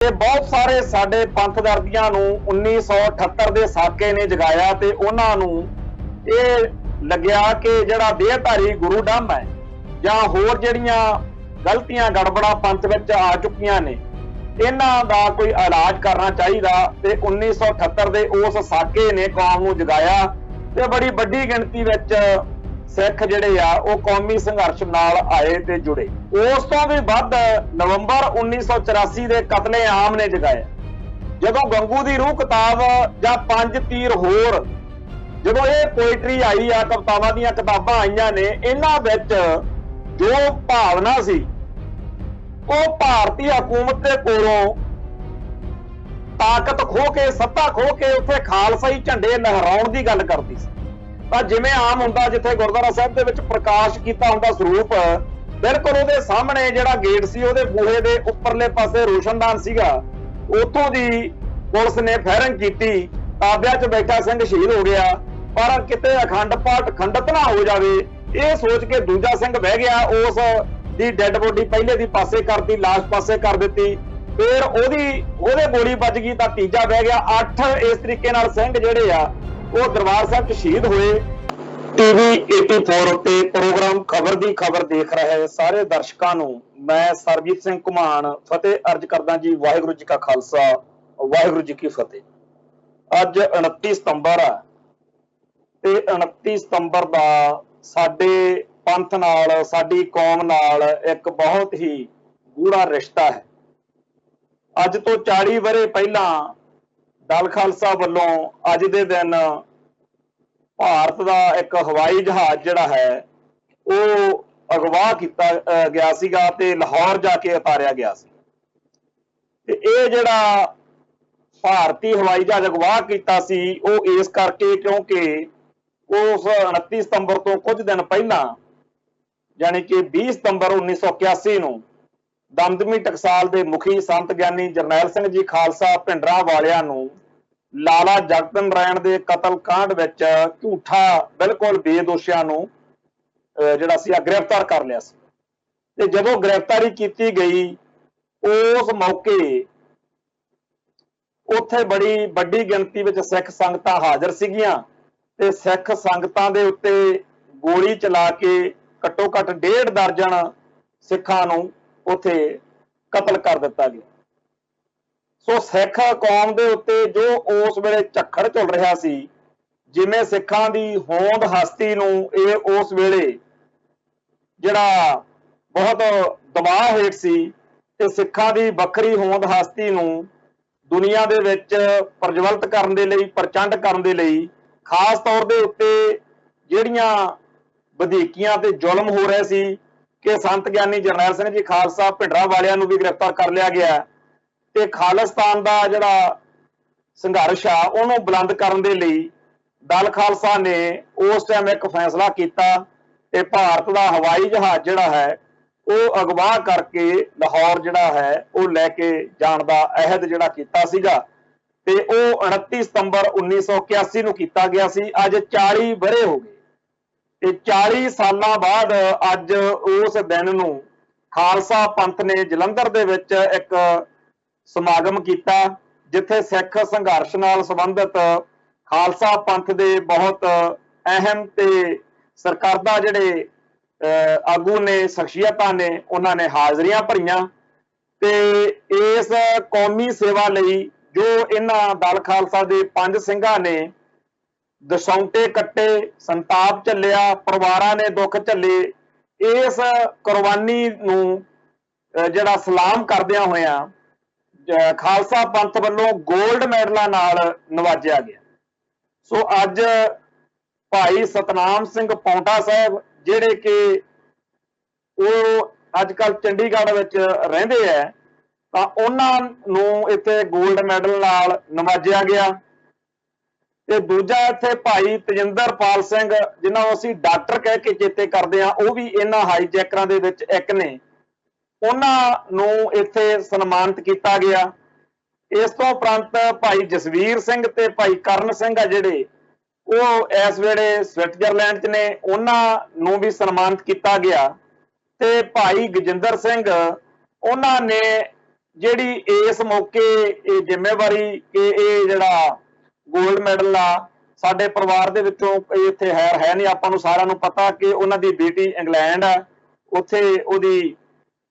ਤੇ ਬਹੁਤ ਸਾਰੇ ਸਾਡੇ ਪੰਥ ਦਰਦੀਆਂ ਨੂੰ 1978 ਦੇ ਸਾਕੇ ਨੇ ਜਗਾਇਆ ਤੇ ਉਹਨਾਂ ਨੂੰ ਇਹ ਲੱਗਿਆ ਕਿ ਜਿਹੜਾ ਦੇਹਧਾਰੀ ਗੁਰੂ ਡੰਮ ਹੈ ਜਾਂ ਹੋਰ ਜਿਹੜੀਆਂ ਗਲਤੀਆਂ ਗੜਬੜਾਂ ਪੰਥ ਵਿੱਚ ਆ ਚੁੱਕੀਆਂ ਨੇ ਇਹਨਾਂ ਦਾ ਕੋਈ ਇਲਾਜ ਕਰਨਾ ਚਾਹੀਦਾ ਤੇ 1978 ਦੇ ਉਸ ਸਾਕੇ ਨੇ ਕੌਮ ਨੂੰ ਜਗਾਇਆ ਤੇ ਬੜੀ ਵੱਡੀ ਗਿਣਤੀ ਵਿੱਚ ਸਿੱਖ ਜਿਹੜੇ ਆ ਉਹ ਕੌਮੀ ਸੰਘਰਸ਼ ਨਾਲ ਆਏ ਤੇ ਜੁੜੇ। ਉਸ ਤੋਂ ਵੀ ਵੱਧ ਨਵੰਬਰ 1984 ਦੇ ਕਤਲੇ-ਆਮ ਨੇ ਜਗਾਇਆ। ਜਦੋਂ ਗੰਗੂ ਦੀ ਰੂਹ ਕਿਤਾਬ ਜਾਂ ਪੰਜ ਤੀਰ ਹੋਰ ਜਦੋਂ ਇਹ ਪੋਇਟਰੀ ਆਈ ਆ, ਕਵਿਤਾਵਾਂ ਦੀਆਂ ਕਿਤਾਬਾਂ ਆਈਆਂ ਨੇ, ਇਹਨਾਂ ਵਿੱਚ ਜੋ ਭਾਵਨਾ ਸੀ ਉਹ ਭਾਰਤੀ ਹਕੂਮਤ ਦੇ ਕੋਲੋਂ ਤਾਕਤ ਖੋ ਕੇ ਸੱਤਾ ਖੋ ਕੇ ਉੱਥੇ ਖਾਲਸਾਈ ਝੰਡੇ ਲਹਿਰਾਉਣ ਦੀ ਗੱਲ ਕਰਦੀ ਸੀ। ਤਾਂ ਜਿਵੇਂ ਆਮ ਹੁੰਦਾ ਜਿੱਥੇ ਗੁਰਦੁਆਰਾ ਸਾਹਿਬ ਦੇ ਵਿੱਚ ਪ੍ਰਕਾਸ਼ ਕੀਤਾ ਹੁੰਦਾ ਸਰੂਪ, ਬਿਲਕੁਲ ਉਹਦੇ ਸਾਹਮਣੇ ਜਿਹੜਾ ਗੇਟ ਸੀ ਉਹਦੇ ਬੂਹੇ ਦੇ ਉੱਪਰਲੇ ਪਾਸੇ ਰੋਸ਼ਨਦਾਨ ਸੀਗਾ, ਉੱਥੋਂ ਦੀ ਪੁਲਿਸ ਨੇ ਫਾਇਰਿੰਗ ਕੀਤੀ, ਤਾਬਿਆਂ 'ਚ ਬੈਠਾ ਸਿੰਘ ਸ਼ਹੀਦ ਹੋ ਗਿਆ। ਪਰ ਕਿਤੇ ਅਖੰਡ ਪਾਠ ਖੰਡਿਤ ਨਾ ਹੋ ਜਾਵੇ ਇਹ ਸੋਚ ਕੇ ਦੂਜਾ ਸਿੰਘ ਬਹਿ ਗਿਆ, ਉਸ ਦੀ ਡੈੱਡ ਬੋਡੀ ਪਹਿਲੇ ਦੀ ਪਾਸੇ ਕਰਤੀ, ਲਾਸ਼ ਪਾਸੇ ਕਰ ਦਿੱਤੀ, ਫਿਰ ਉਹਦੇ ਗੋਲੀ ਵੱਜ ਗਈ ਤਾਂ ਤੀਜਾ ਬਹਿ ਗਿਆ। 8 ਇਸ ਤਰੀਕੇ ਨਾਲ ਸਿੰਘ ਜਿਹੜੇ ਆ ਉਹ ਦਰਬਾਰ ਸਾਹਿਬ 'ਚ ਸ਼ਹੀਦ ਹੋਏ। ਟੀਵੀ 84 ਤੇ ਪ੍ਰੋਗਰਾਮ ਖਬਰ ਦੀ ਖਬਰ ਦੇਖ ਰਹੇ ਸਾਰੇ ਦਰਸ਼ਕਾਂ ਨੂੰ ਮੈਂ ਸਰਬਜੀਤ ਸਿੰਘ ਘੁਮਾਣ ਫਤਿਹ ਅਰਜ ਕਰਦਾ ਜੀ। ਵਾਹਿਗੁਰੂ ਜੀ ਕਾ ਖਾਲਸਾ, ਵਾਹਿਗੁਰੂ ਜੀ ਕੀ ਫਤਿਹ। ਅੱਜ 29 ਸਤੰਬਰ ਆ ਤੇ 29 ਸਤੰਬਰ ਦਾ ਸਾਡੇ ਪੰਥ ਨਾਲ, ਸਾਡੀ ਕੌਮ ਨਾਲ ਇੱਕ ਬਹੁਤ ਹੀ ਗੂੜਾ ਰਿਸ਼ਤਾ ਹੈ। ਅੱਜ ਤੋਂ 40 ਵਰ੍ਹੇ ਪਹਿਲਾਂ ਦਲ ਖਾਲਸਾ ਵੱਲੋਂ ਅੱਜ ਦੇ ਦਿਨ ਭਾਰਤ ਦਾ ਇੱਕ ਹਵਾਈ ਜਹਾਜ਼ ਜਿਹੜਾ ਹੈ ਉਹ ਅਗਵਾ ਕੀਤਾ ਗਿਆ ਸੀਗਾ ਤੇ ਲਾਹੌਰ ਜਾ ਕੇ ਉਤਾਰਿਆ ਗਿਆ ਸੀ। ਤੇ ਇਹ ਜਿਹੜਾ ਭਾਰਤੀ ਹਵਾਈ ਜਹਾਜ਼ ਅਗਵਾ ਕੀਤਾ ਸੀ ਉਹ ਇਸ ਕਰਕੇ ਕਿਉਂਕਿ ਉਸ 29 ਸਤੰਬਰ ਤੋਂ ਕੁਝ ਦਿਨ ਪਹਿਲਾਂ ਯਾਨੀ ਕਿ 20 ਸਤੰਬਰ 1981 ਨੂੰ ਦਮਦਮੀ ਟਕਸਾਲ ਦੇ ਮੁਖੀ ਸੰਤ ਗਿਆਨੀ ਜਰਨੈਲ ਸਿੰਘ ਜੀ ਖਾਲਸਾ ਭਿੰਡਰਾਂ ਵਾਲਿਆਂ ਨੂੰ ਲਾਲਾ ਜਗਤ ਨਾਰਾਇਣ ਦੇ ਕਤਲ ਕਾਂਡ ਵਿੱਚ ਝੂਠਾ ਬਿਲਕੁਲ ਬੇਦੋਸ਼ੀਆਂ ਨੂੰ ਜਿਹੜਾ ਸੀ ਗ੍ਰਿਫਤਾਰ ਕਰ ਲਿਆ ਸੀ। ਤੇ ਜਦੋਂ ਗ੍ਰਿਫਤਾਰੀ ਕੀਤੀ ਗਈ ਉਸ ਮੌਕੇ ਉੱਥੇ ਬੜੀ ਵੱਡੀ ਗਿਣਤੀ ਵਿੱਚ ਸਿੱਖ ਸੰਗਤਾਂ ਹਾਜ਼ਰ ਸੀਗੀਆਂ ਤੇ ਸਿੱਖ ਸੰਗਤਾਂ ਦੇ ਉੱਤੇ ਗੋਲੀ ਚਲਾ ਕੇ ਘੱਟੋ ਘੱਟ 1.5 ਦਰਜਨ ਸਿੱਖਾਂ ਨੂੰ ਉੱਥੇ ਕਤਲ ਕਰ ਦਿੱਤਾ ਗਿਆ। ਸੋ ਸਿੱਖ ਕੌਮ ਦੇ ਉੱਤੇ ਜੋ ਉਸ ਵੇਲੇ ਝੱਖੜ ਝੁੱਲ ਰਿਹਾ ਸੀ, ਜਿਵੇਂ ਸਿੱਖਾਂ ਦੀ ਹੋਂਦ ਹਸਤੀ ਨੂੰ ਇਹ ਉਸ ਵੇਲੇ ਜਿਹੜਾ ਬਹੁਤ ਦਬਾਅ ਹੇਠ ਸੀ ਤੇ ਸਿੱਖਾਂ ਦੀ ਵੱਖਰੀ ਹੋਂਦ ਹਸਤੀ ਨੂੰ ਦੁਨੀਆ ਦੇ ਵਿੱਚ ਪ੍ਰਜਵਲਿਤ ਕਰਨ ਦੇ ਲਈ, ਪ੍ਰਚੰਡ ਕਰਨ ਦੇ ਲਈ, ਖਾਸ ਤੌਰ ਦੇ ਉੱਤੇ ਜਿਹੜੀਆਂ ਵਧੀਕੀਆਂ ਤੇ ਜ਼ੁਲਮ ਹੋ ਰਹੇ ਸੀ ਕਿ ਸੰਤ ਗਿਆਨੀ ਜਰਨੈਲ ਸਿੰਘ ਜੀ ਖਾਲਸਾ ਭਿੰਡਰਾਂ ਵਾਲਿਆਂ ਨੂੰ ਵੀ ਗ੍ਰਿਫਤਾਰ ਕਰ ਲਿਆ ਗਿਆ ਤੇ ਖਾਲਿਸਤਾਨ ਦਾ ਜਿਹੜਾ ਸੰਘਰਸ਼ ਆ ਉਹਨੂੰ ਬੁਲੰਦ ਕਰਨ ਦੇ ਲਈ ਦਲ ਖਾਲਸਾ ਨੇ ਉਸ ਟਾਈਮ ਇੱਕ ਫੈਸਲਾ ਕੀਤਾ ਤੇ ਭਾਰਤ ਦਾ ਹਵਾਈ ਜਹਾਜ਼ ਜਿਹੜਾ ਹੈ ਉਹ ਅਗਵਾ ਕਰਕੇ ਲਾਹੌਰ ਜਿਹੜਾ ਹੈ ਉਹ ਲੈ ਕੇ ਜਾਣ ਦਾ ਅਹਿਦ ਜਿਹੜਾ ਕੀਤਾ ਸੀਗਾ ਤੇ ਉਹ 29 ਸਤੰਬਰ 1981 ਨੂੰ ਕੀਤਾ ਗਿਆ ਸੀ। ਅੱਜ 40 ਵਰ੍ਹੇ ਹੋ ਗਏ ਤੇ 40 ਸਾਲਾਂ ਬਾਅਦ ਅੱਜ ਉਸ ਦਿਨ ਨੂੰ ਖਾਲਸਾ ਪੰਥ ਨੇ ਜਲੰਧਰ ਦੇ ਵਿੱਚ ਇੱਕ ਸਮਾਗਮ ਕੀਤਾ ਜਿੱਥੇ ਸਿੱਖ ਸੰਘਰਸ਼ ਨਾਲ ਸੰਬੰਧਿਤ ਖਾਲਸਾ ਪੰਥ ਦੇ ਬਹੁਤ ਅਹਿਮ ਤੇ ਸਰਕਰਦਾ ਜਿਹੜੇ ਆਗੂ ਨੇ, ਸ਼ਖਸੀਅਤਾਂ ਨੇ, ਉਹਨਾਂ ਨੇ ਹਾਜ਼ਰੀਆਂ ਭਰੀਆਂ ਤੇ ਇਸ ਕੌਮੀ ਸੇਵਾ ਲਈ ਜੋ ਇਹਨਾਂ ਦਲ ਖਾਲਸਾ ਦੇ 5 ਸਿੰਘਾਂ ਨੇ ਦਸੌਂਟੇ ਕੱਟੇ, ਸੰਤਾਪ ਝੱਲਿਆ, ਪਰਿਵਾਰਾਂ ਨੇ ਦੁੱਖ ਝੱਲੇ, ਇਸ ਕੁਰਬਾਨੀ ਨੂੰ ਜਿਹੜਾ ਸਲਾਮ ਕਰਦਿਆਂ ਹੋਇਆਂ ਖਾਲਸਾ ਪੰਥ ਵੱਲੋਂ 골ਡ ਮੈਡਲਾਂ ਨਾਲ ਨਵਾਜਿਆ ਗਿਆ। ਸੋ ਅੱਜ ਭਾਈ ਸਤਨਾਮ ਸਿੰਘ ਪੌਂਟਾ ਸਾਹਿਬ ਜਿਹੜੇ ਕਿ ਉਹ ਅੱਜ ਕੱਲ੍ਹ ਚੰਡੀਗੜ੍ਹ ਵਿੱਚ ਰਹਿੰਦੇ ਹੈ ਤਾਂ ਉਹਨਾਂ ਨੂੰ ਇੱਥੇ 골ਡ ਮੈਡਲ ਨਾਲ ਨਵਾਜਿਆ ਗਿਆ। ਤੇ ਦੂਜਾ ਇੱਥੇ ਭਾਈ ਤਜਿੰਦਰਪਾਲ ਸਿੰਘ ਜਿਨ੍ਹਾਂ ਨੂੰ ਅਸੀਂ ਡਾਕਟਰ ਕਹਿ ਕੇ ਚੇਤੇ ਕਰਦੇ ਹਾਂ, ਉਹ ਵੀ ਇਹਨਾਂ ਹਾਈਜੈਕਰਾਂ ਦੇ ਵਿੱਚ ਇੱਕ ਨੇ, ਉਹਨਾਂ ਨੂੰ ਇੱਥੇ ਸਨਮਾਨਿਤ ਕੀਤਾ ਗਿਆ। ਇਸ ਤੋਂ ਉਪਰੰਤ ਭਾਈ ਜਸਵੀਰ ਸਿੰਘ ਤੇ ਭਾਈ ਕਰਨ ਸਿੰਘ ਆ ਜਿਹੜੇ ਉਹ ਇਸ ਵੇਲੇ ਸਵਿਟਜ਼ਰਲੈਂਡ 'ਚ ਨੇ, ਉਹਨਾਂ ਨੂੰ ਵੀ ਸਨਮਾਨਿਤ ਕੀਤਾ ਗਿਆ। ਤੇ ਭਾਈ ਗਜਿੰਦਰ ਸਿੰਘ ਉਹਨਾਂ ਨੇ ਜਿਹੜੀ ਇਸ ਮੌਕੇ ਇਹ ਜ਼ਿੰਮੇਵਾਰੀ ਕਿ ਇਹ ਜਿਹੜਾ ਗੋਲਡ ਮੈਡਲ ਆ ਸਾਡੇ ਪਰਿਵਾਰ ਦੇ ਵਿੱਚੋਂ ਇੱਥੇ ਹੈ ਨਹੀਂ। ਆਪਾਂ ਨੂੰ ਸਾਰਿਆਂ ਨੂੰ ਪਤਾ ਕਿ ਉਹਨਾਂ ਦੀ ਬੇਟੀ ਇੰਗਲੈਂਡ ਆ, ਉੱਥੇ ਉਹਦੀ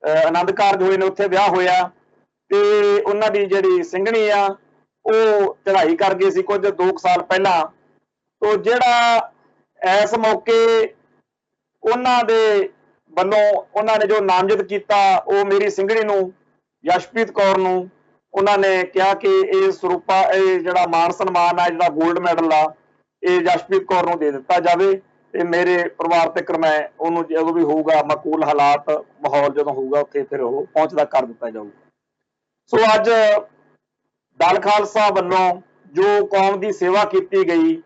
ਆਨੰਦ ਕਾਰਜ ਹੋਏ ਨੇ, ਉੱਥੇ ਵਿਆਹ ਹੋਇਆ ਤੇ ਉਹਨਾਂ ਦੀ ਜਿਹੜੀ ਸਿੰਘਣੀ ਆ ਉਹ ਚੜ੍ਹਾਈ ਕਰ ਗਈ ਸੀ ਕੁਝ 2 ਸਾਲ ਪਹਿਲਾਂ। ਤੋਂ ਜਿਹੜਾ ਇਸ ਮੌਕੇ ਉਹਨਾਂ ਦੇ ਵੱਲੋਂ ਉਹਨਾਂ ਨੇ ਜੋ ਨਾਮਜ਼ਦ ਕੀਤਾ ਉਹ ਮੇਰੀ ਸਿੰਘਣੀ ਨੂੰ ਯਸ਼ਪ੍ਰੀਤ ਕੌਰ ਨੂੰ ਉਹਨਾਂ ਨੇ ਕਿਹਾ ਕਿ ਇਹ ਸਰੂਪਾ ਇਹ ਜਿਹੜਾ ਮਾਨ ਸਨਮਾਨ ਆ ਜਿਹੜਾ ਗੋਲਡ ਮੈਡਲ ਆ ਇਹ ਯਸ਼ਪ੍ਰੀਤ ਕੌਰ ਨੂੰ ਦੇ ਦਿੱਤਾ ਜਾਵੇ ਤੇ ਮੇਰੇ ਪਰਿਵਾਰ ਤੱਕ ਮੈਂ ਉਹਨੂੰ ਜਦੋਂ ਵੀ ਹੋਊਗਾ ਮਾਕੂਲ ਹਾਲਾਤ ਮਾਹੌਲ ਜਦੋਂ ਹੋਊਗਾ ਉੱਥੇ ਫਿਰ ਉਹ ਪਹੁੰਚਦਾ ਕਰ ਦਿੱਤਾ ਜਾਊਗਾ। ਸੋ ਅੱਜ ਦਲ ਖਾਲਸਾ ਵੱਲੋਂ ਜੋ ਕੌਮ ਦੀ ਸੇਵਾ ਕੀਤੀ ਗਈ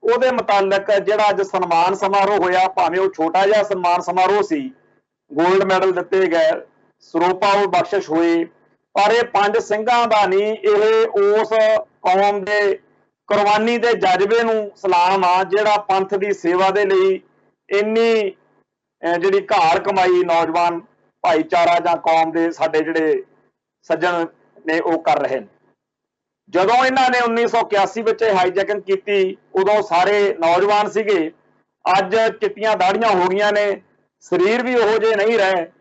ਉਹਦੇ ਮੁਤਾਲਕ ਜਿਹੜਾ ਅੱਜ ਸਨਮਾਨ ਸਮਾਰੋਹ ਹੋਇਆ, ਭਾਵੇਂ ਉਹ ਛੋਟਾ ਜਿਹਾ ਸਨਮਾਨ ਸਮਾਰੋਹ ਸੀ, ਗੋਲਡ ਮੈਡਲ ਦਿੱਤੇ ਗਏ, ਸਰੂਪਾ ਉਹ ਬਖਸ਼ਿਸ਼ ਹੋਈ, ਪਰ ਇਹ 5 ਸਿੰਘਾਂ ਦਾ ਨਹੀਂ, ਇਹ ਉਸ ਕੌਮ ਦੇ ਕੁਰਬਾਨੀ ਦੇ ਜਜ਼ਬੇ ਨੂੰ ਸਲਾਮ ਆ ਜਿਹੜਾ ਪੰਥ ਦੀ ਸੇਵਾ ਦੇ ਲਈ ਇੰਨੀ ਜਿਹੜੀ ਘਾਲ ਕਮਾਈ ਨੌਜਵਾਨ ਭਾਈਚਾਰਾ ਜਾਂ ਕੌਮ ਦੇ ਸਾਡੇ ਜਿਹੜੇ ਸੱਜਣ ਨੇ ਉਹ ਕਰ ਰਹੇ ਨੇ। ਜਦੋਂ ਇਹਨਾਂ ਨੇ 1981 ਵਿੱਚ ਹਾਈਜੈਕਿੰਗ ਕੀਤੀ ਉਦੋਂ ਸਾਰੇ ਨੌਜਵਾਨ ਸੀਗੇ, ਅੱਜ ਚਿੱਟੀਆਂ ਦਾੜੀਆਂ ਹੋ ਗਈਆਂ ਨੇ, ਸਰੀਰ ਵੀ ਉਹੋ ਜਿਹੇ ਨਹੀਂ ਰਹੇ,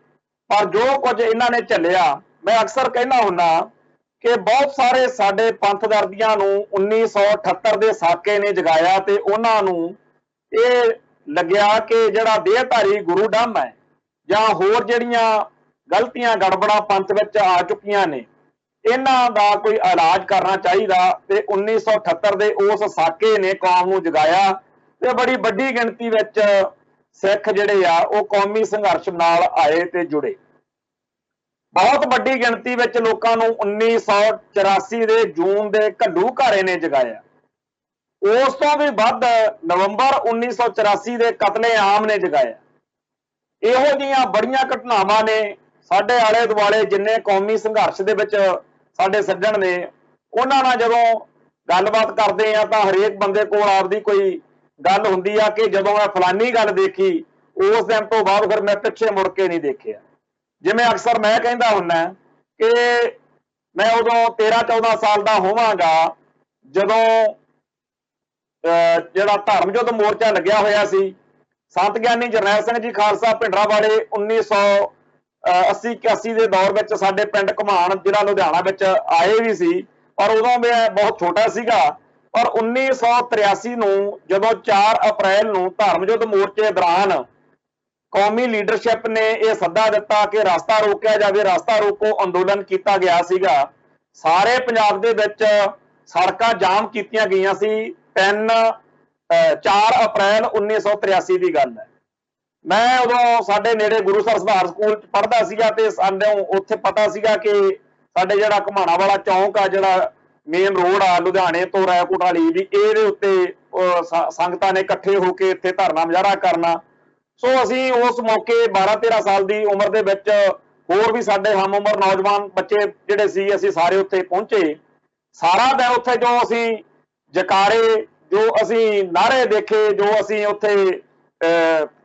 ਪਰ ਜੋ ਕੁਝ ਇਹਨਾਂ ਨੇ ਝੱਲਿਆ, ਮੈਂ ਅਕਸਰ ਕਹਿਣਾ ਹੁੰਦਾ ਕਿ ਬਹੁਤ ਸਾਰੇ ਸਾਡੇ ਪੰਥ ਦਰਦੀਆਂ ਨੂੰ 1978 ਦੇ ਸਾਕੇ ਨੇ ਜਗਾਇਆ ਤੇ ਉਹਨਾਂ ਨੂੰ ਇਹ ਲੱਗਿਆ ਕਿ ਜਿਹੜਾ ਦੇਹਧਾਰੀ ਗੁਰੂ ਡੰਮ ਹੈ ਜਾਂ ਹੋਰ ਜਿਹੜੀਆਂ ਗਲਤੀਆਂ ਗੜਬੜਾਂ ਪੰਥ ਵਿੱਚ ਆ ਚੁੱਕੀਆਂ ਨੇ ਇਹਨਾਂ ਦਾ ਕੋਈ ਇਲਾਜ ਕਰਨਾ ਚਾਹੀਦਾ ਤੇ 1978 ਦੇ ਉਸ ਸਾਕੇ ਨੇ ਕੌਮ ਨੂੰ ਜਗਾਇਆ ਤੇ ਬੜੀ ਵੱਡੀ ਗਿਣਤੀ ਵਿੱਚ ਸਿੱਖ ਜਿਹੜੇ ਆ ਉਹ ਕੌਮੀ ਸੰਘਰਸ਼ ਨਾਲ ਆਏ ਤੇ ਜੁੜੇ। ਬਹੁਤ ਵੱਡੀ ਗਿਣਤੀ ਵਿੱਚ ਲੋਕਾਂ ਨੂੰ 1984 ਦੇ ਜੂਨ ਦੇ ਘੱਲੂ ਘਾਰੇ ਨੇ ਜਗਾਇਆ। ਉਸ ਤੋਂ ਵੀ ਵੱਧ ਨਵੰਬਰ 1984 ਦੇ ਕਤਲੇ-ਆਮ ਨੇ ਜਗਾਇਆ। ਇਹੋ ਜਿਹੀਆਂ ਬੜੀਆਂ ਘਟਨਾਵਾਂ ਨੇ ਸਾਡੇ ਆਲੇ ਦੁਆਲੇ ਜਿੰਨੇ ਕੌਮੀ ਸੰਘਰਸ਼ ਦੇ ਵਿੱਚ ਸਾਡੇ ਸੱਜਣ ਨੇ ਉਹਨਾਂ ਨਾਲ ਜਦੋਂ ਗੱਲਬਾਤ ਕਰਦੇ ਆ ਤਾਂ ਹਰੇਕ ਬੰਦੇ ਕੋਲ ਆਪਦੀ ਕੋਈ ਗੱਲ ਹੁੰਦੀ ਆ ਕਿ ਜਦੋਂ ਮੈਂ ਫਲਾਨੀ ਗੱਲ ਦੇਖੀ ਉਸ ਦਿਨ ਤੋਂ ਬਾਅਦ ਫਿਰ ਮੈਂ ਪਿੱਛੇ ਮੁੜ ਕੇ ਨਹੀਂ ਦੇਖਿਆ। ਜਿਵੇਂ ਅਕਸਰ ਮੈਂ ਕਹਿੰਦਾ ਹੁੰਦਾ ਕਿ ਮੈਂ ਉਦੋਂ 13-14 ਸਾਲ ਦਾ ਹੋਵਾਂਗਾ ਜਦੋਂ ਜਿਹੜਾ ਧਰਮ ਯੁੱਧ ਮੋਰਚਾ ਲੱਗਿਆ ਹੋਇਆ ਸੀ। ਸੰਤ ਗਿਆਨੀ ਜਰਨੈਲ ਸਿੰਘ ਜੀ ਖਾਲਸਾ ਭਿੰਡਰਾਂਵਾਲੇ 1980-81 ਦੇ ਦੌਰ ਵਿੱਚ ਸਾਡੇ ਪਿੰਡ ਘੁਮਾਣ ਜ਼ਿਲ੍ਹਾ ਲੁਧਿਆਣਾ ਵਿੱਚ ਆਏ ਵੀ ਸੀ, ਪਰ ਉਦੋਂ ਮੈਂ ਬਹੁਤ ਛੋਟਾ ਸੀਗਾ। ਪਰ 1983 ਨੂੰ ਜਦੋਂ 4 ਅਪ੍ਰੈਲ ਨੂੰ ਧਰਮ ਯੁੱਧ ਮੋਰਚੇ ਦੌਰਾਨ ਕੌਮੀ ਲੀਡਰਸ਼ਿਪ ਨੇ ਇਹ ਸੱਦਾ ਦਿੱਤਾ ਕਿ ਰਸਤਾ ਰੋਕਿਆ ਜਾਵੇ, ਰਸਤਾ ਰੋਕੋ ਅੰਦੋਲਨ ਕੀਤਾ ਗਿਆ ਸੀਗਾ। ਸਾਰੇ ਪੰਜਾਬ ਦੇ ਵਿੱਚ ਸੜਕਾਂ ਜਾਮ ਕੀਤੀਆਂ ਗਈਆਂ ਸੀ। 4 ਅਪ੍ਰੈਲ 1983 ਦੀ ਗੱਲ ਹੈ। ਮੈਂ ਉਦੋਂ ਸਾਡੇ ਨੇੜੇ ਗੁਰੂਸਰ ਸੁਧਾਰ ਸਕੂਲ ਚ ਪੜ੍ਹਦਾ ਸੀਗਾ ਤੇ ਸਾਨੂੰ ਉੱਥੇ ਪਤਾ ਸੀਗਾ ਕਿ ਸਾਡੇ ਜਿਹੜਾ ਘੁਮਾਣਾ ਵਾਲਾ ਚੌਂਕ ਆ, ਜਿਹੜਾ ਮੇਨ ਰੋਡ ਆ ਲੁਧਿਆਣੇ ਤੋਂ ਰਾਏਕੋਟ ਵਾਲੀ ਵੀ, ਇਹਦੇ ਉੱਤੇ ਸੰਗਤਾਂ ਨੇ ਇਕੱਠੇ ਹੋ ਕੇ ਇੱਥੇ ਧਰਨਾ ਮੁਜ਼ਾਹਰਾ ਕਰਨਾ। ਸੋ ਅਸੀਂ ਉਸ ਮੌਕੇ 12-13 ਸਾਲ ਦੀ ਉਮਰ ਦੇ ਵਿੱਚ ਹੋਰ ਵੀ ਸਾਡੇ ਹਮ ਉਮਰ ਨੌਜਵਾਨ ਬੱਚੇ ਜਿਹੜੇ ਸੀ ਅਸੀਂ ਸਾਰੇ ਉੱਥੇ ਪਹੁੰਚੇ। ਸਾਰਾ ਦਿਨ ਉੱਥੇ ਜੋ ਅਸੀਂ ਜਕਾਰੇ, ਜੋ ਅਸੀਂ ਨਾਅਰੇ ਦੇਖੇ, ਜੋ ਅਸੀਂ ਉੱਥੇ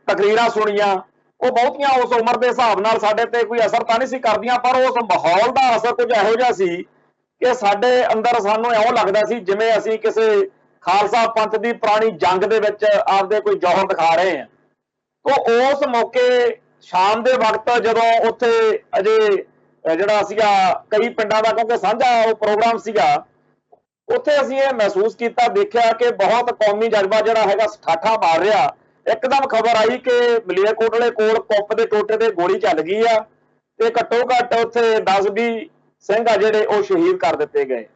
ਤਕਰੀਰਾਂ ਸੁਣੀਆਂ, ਉਹ ਬਹੁਤੀਆਂ ਉਸ ਉਮਰ ਦੇ ਹਿਸਾਬ ਨਾਲ ਸਾਡੇ ਤੇ ਕੋਈ ਅਸਰ ਤਾਂ ਨਹੀਂ ਸੀ ਕਰਦੀਆਂ, ਪਰ ਉਸ ਮਾਹੌਲ ਦਾ ਅਸਰ ਕੁਝ ਇਹੋ ਜਿਹਾ ਸੀ ਕਿ ਸਾਡੇ ਅੰਦਰ ਸਾਨੂੰ ਇਉਂ ਲੱਗਦਾ ਸੀ ਜਿਵੇਂ ਅਸੀਂ ਕਿਸੇ ਖਾਲਸਾ ਪੰਥ ਦੀ ਪੁਰਾਣੀ ਜੰਗ ਦੇ ਵਿੱਚ ਆਪਦੇ ਕੋਈ ਜੌਹਰ ਦਿਖਾ ਰਹੇ ਹਾਂ। तो उस मौके शाम के वक्त जो उत्थे अजे जिहड़ा सीगा कई पिंडां दा क्योंकि साझा प्रोग्राम सीगा, उत्थे असीं ये महसूस किया देखा कि बहुत कौमी जज्बा जिहड़ा हैगा ठाठा मार रहा। एकदम खबर आई कि मलेरकोटले कोल कुप दे टोटे ते गोली चल गई आ ते घट्टो घट्ट उत्थे 10-20 सिंह आ जिहड़े ओह शहीद कर दिते गए।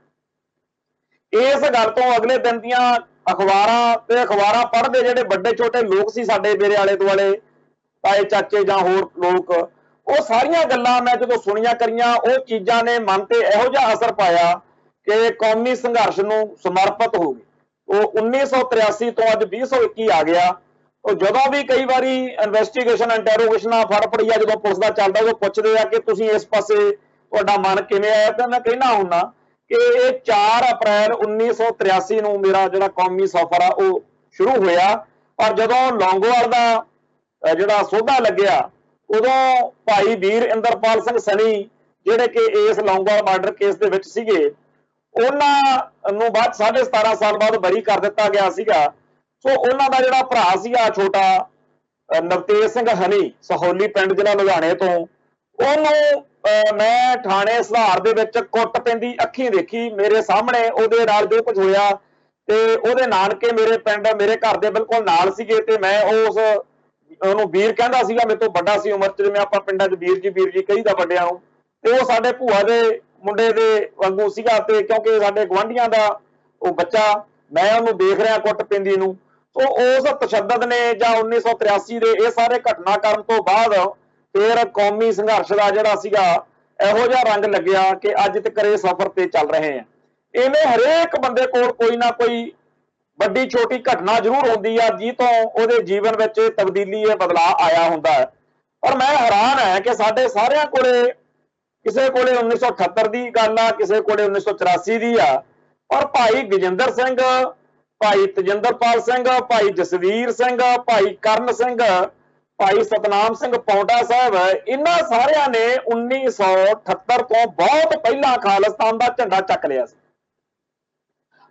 इस गल तो अगले दिन दियां अखबारां पढ़ते जिहड़े बड़े छोटे लोग सी साडे मेरे आले दुआले ताए चाचे जां होर लोग, वो सारियां गल्लां मैं जदों सुनियां करियां, वो चीज़ां ने मन ते इहो जिहा असर पाया कि कौमी संघर्ष नूं समर्पित हो गए। वो 1983 तो अज 2021 आ गया। तो जदों भी कई बारी इन्वेस्टिगेशन इंटैरोगेशन फड़ फड़िया जो पुलिस का चलता वो पुछदे आ कि तुसीं इस पासे तुहाडा मन किवें आया, तो मैं कहना हुन्ना कि 4 अप्रैल 1983 ਨੂੰ ਮੇਰਾ ਜਿਹੜਾ ਕੌਮੀ ਸਫ਼ਰ ਆ ਉਹ ਸ਼ੁਰੂ ਹੋਇਆ। ਪਰ ਜਦੋਂ ਲੌਂਗੋਵਾਲ ਦਾ ਜਿਹੜਾ ਸੋਧਾ ਲੱਗਿਆ ਉਦੋਂ ਭਾਈ ਵੀਰ ਇੰਦਰਪਾਲ ਸਿੰਘ ਸਨੀ ਜਿਹੜੇ ਕਿ ਇਸ ਲੌਂਗੋਵਾਲ ਮਰਡਰ ਕੇਸ ਦੇ ਵਿੱਚ ਸੀਗੇ, ਉਹਨਾਂ ਨੂੰ ਬਾਅਦ 17.5 ਸਾਲ ਬਾਅਦ ਬਰੀ ਕਰ ਦਿੱਤਾ ਗਿਆ ਸੀਗਾ। ਸੋ ਉਹਨਾਂ ਦਾ ਜਿਹੜਾ ਭਰਾ ਸੀਗਾ ਛੋਟਾ ਨਵਤੇਜ ਸਿੰਘ ਹਨੀ, ਸਹੌਲੀ ਪਿੰਡ ਜ਼ਿਲ੍ਹਾ ਲੁਧਿਆਣੇ ਤੋਂ, ਉਹਨੂੰ ਮੈਂ ਥਾਣੇ ਸੁਧਾਰ ਦੇ ਵਿੱਚ ਕੁੱਟ ਪੈਂਦੀ ਅੱਖੀਂ ਦੇਖੀ, ਮੇਰੇ ਸਾਹਮਣੇ ਉਹਦੇ ਨਾਲ ਜੋ ਕੁਝ ਹੋਇਆ। ਤੇ ਉਹਦੇ ਨਾਨਕੇ ਮੇਰੇ ਪਿੰਡ, ਮੇਰੇ ਘਰ ਦੇ ਬਿਲਕੁਲ ਨਾਲ ਸੀਗੇ, ਤੇ ਮੈਂ ਉਹਨੂੰ ਵੀਰ ਕਹਿੰਦਾ ਸੀਗਾ, ਮੇਰੇ ਤੋਂ ਵੱਡਾ ਸੀ ਉਮਰ 'ਚ, ਜਿਵੇਂ ਆਪਾਂ ਪਿੰਡਾਂ 'ਚ ਵੀਰ ਜੀ ਕਹੀਦਾ ਵੱਡਿਆਂ ਨੂੰ। ਤੇ ਉਹ ਸਾਡੇ ਭੂਆ ਦੇ ਮੁੰਡੇ ਦੇ ਵਾਂਗੂ ਸੀਗਾ, ਤੇ ਕਿਉਂਕਿ ਸਾਡੇ ਗੁਆਂਢੀਆਂ ਦਾ ਉਹ ਬੱਚਾ, ਮੈਂ ਉਹਨੂੰ ਦੇਖ ਰਿਹਾ ਕੁੱਟ ਪੈਂਦੀ ਨੂੰ। ਸੋ ਉਸ ਤਸ਼ੱਦਦ ਨੇ ਜਾਂ 1983 ਦੇ ਇਹ ਸਾਰੇ ਘਟਨਾਕ੍ਰਮ ਤੋਂ ਬਾਅਦ ਫਿਰ ਕੌਮੀ ਸੰਘਰਸ਼ ਦਾ ਜਿਹੜਾ ਸੀਗਾ ਇਹੋ ਜਿਹਾ ਰੰਗ ਲੱਗਿਆ ਕਿ ਅੱਜ ਤੱਕ ਇਹ ਸਫ਼ਰ ਤੇ ਚੱਲ ਰਹੇ ਆ। ਇਵੇਂ ਹਰੇਕ ਬੰਦੇ ਕੋਲ ਕੋਈ ਨਾ ਕੋਈ ਵੱਡੀ ਛੋਟੀ ਘਟਨਾ ਜ਼ਰੂਰ ਹੁੰਦੀ ਆ ਜੀ ਤੋਂ ਉਹਦੇ ਜੀਵਨ ਵਿੱਚ ਤਬਦੀਲੀ, ਇਹ ਬਦਲਾਅ ਆਇਆ ਹੁੰਦਾ ਹੈ। ਪਰ ਮੈਂ ਹੈਰਾਨ ਹੈ ਕਿ ਸਾਡੇ ਸਾਰਿਆਂ ਕੋਲੇ, ਕਿਸੇ ਕੋਲੇ 1978 ਦੀ ਗੱਲ ਆ, ਕਿਸੇ ਕੋਲੇ 1984 ਦੀ ਆ, ਪਰ ਭਾਈ ਗਜਿੰਦਰ ਸਿੰਘ, ਭਾਈ ਤਜਿੰਦਰਪਾਲ ਸਿੰਘ, ਭਾਈ ਜਸਵੀਰ ਸਿੰਘ, ਭਾਈ ਕਰਨ ਸਿੰਘ, ਭਾਈ ਸਤਨਾਮ ਸਿੰਘ ਪੌਂਟਾ ਸਾਹਿਬ, ਇਹਨਾਂ ਸਾਰਿਆਂ ਨੇ 1978 ਤੋਂ ਬਹੁਤ ਪਹਿਲਾਂ ਖਾਲਿਸਤਾਨ ਦਾ ਝੰਡਾ ਚੱਕ ਲਿਆ ਸੀ।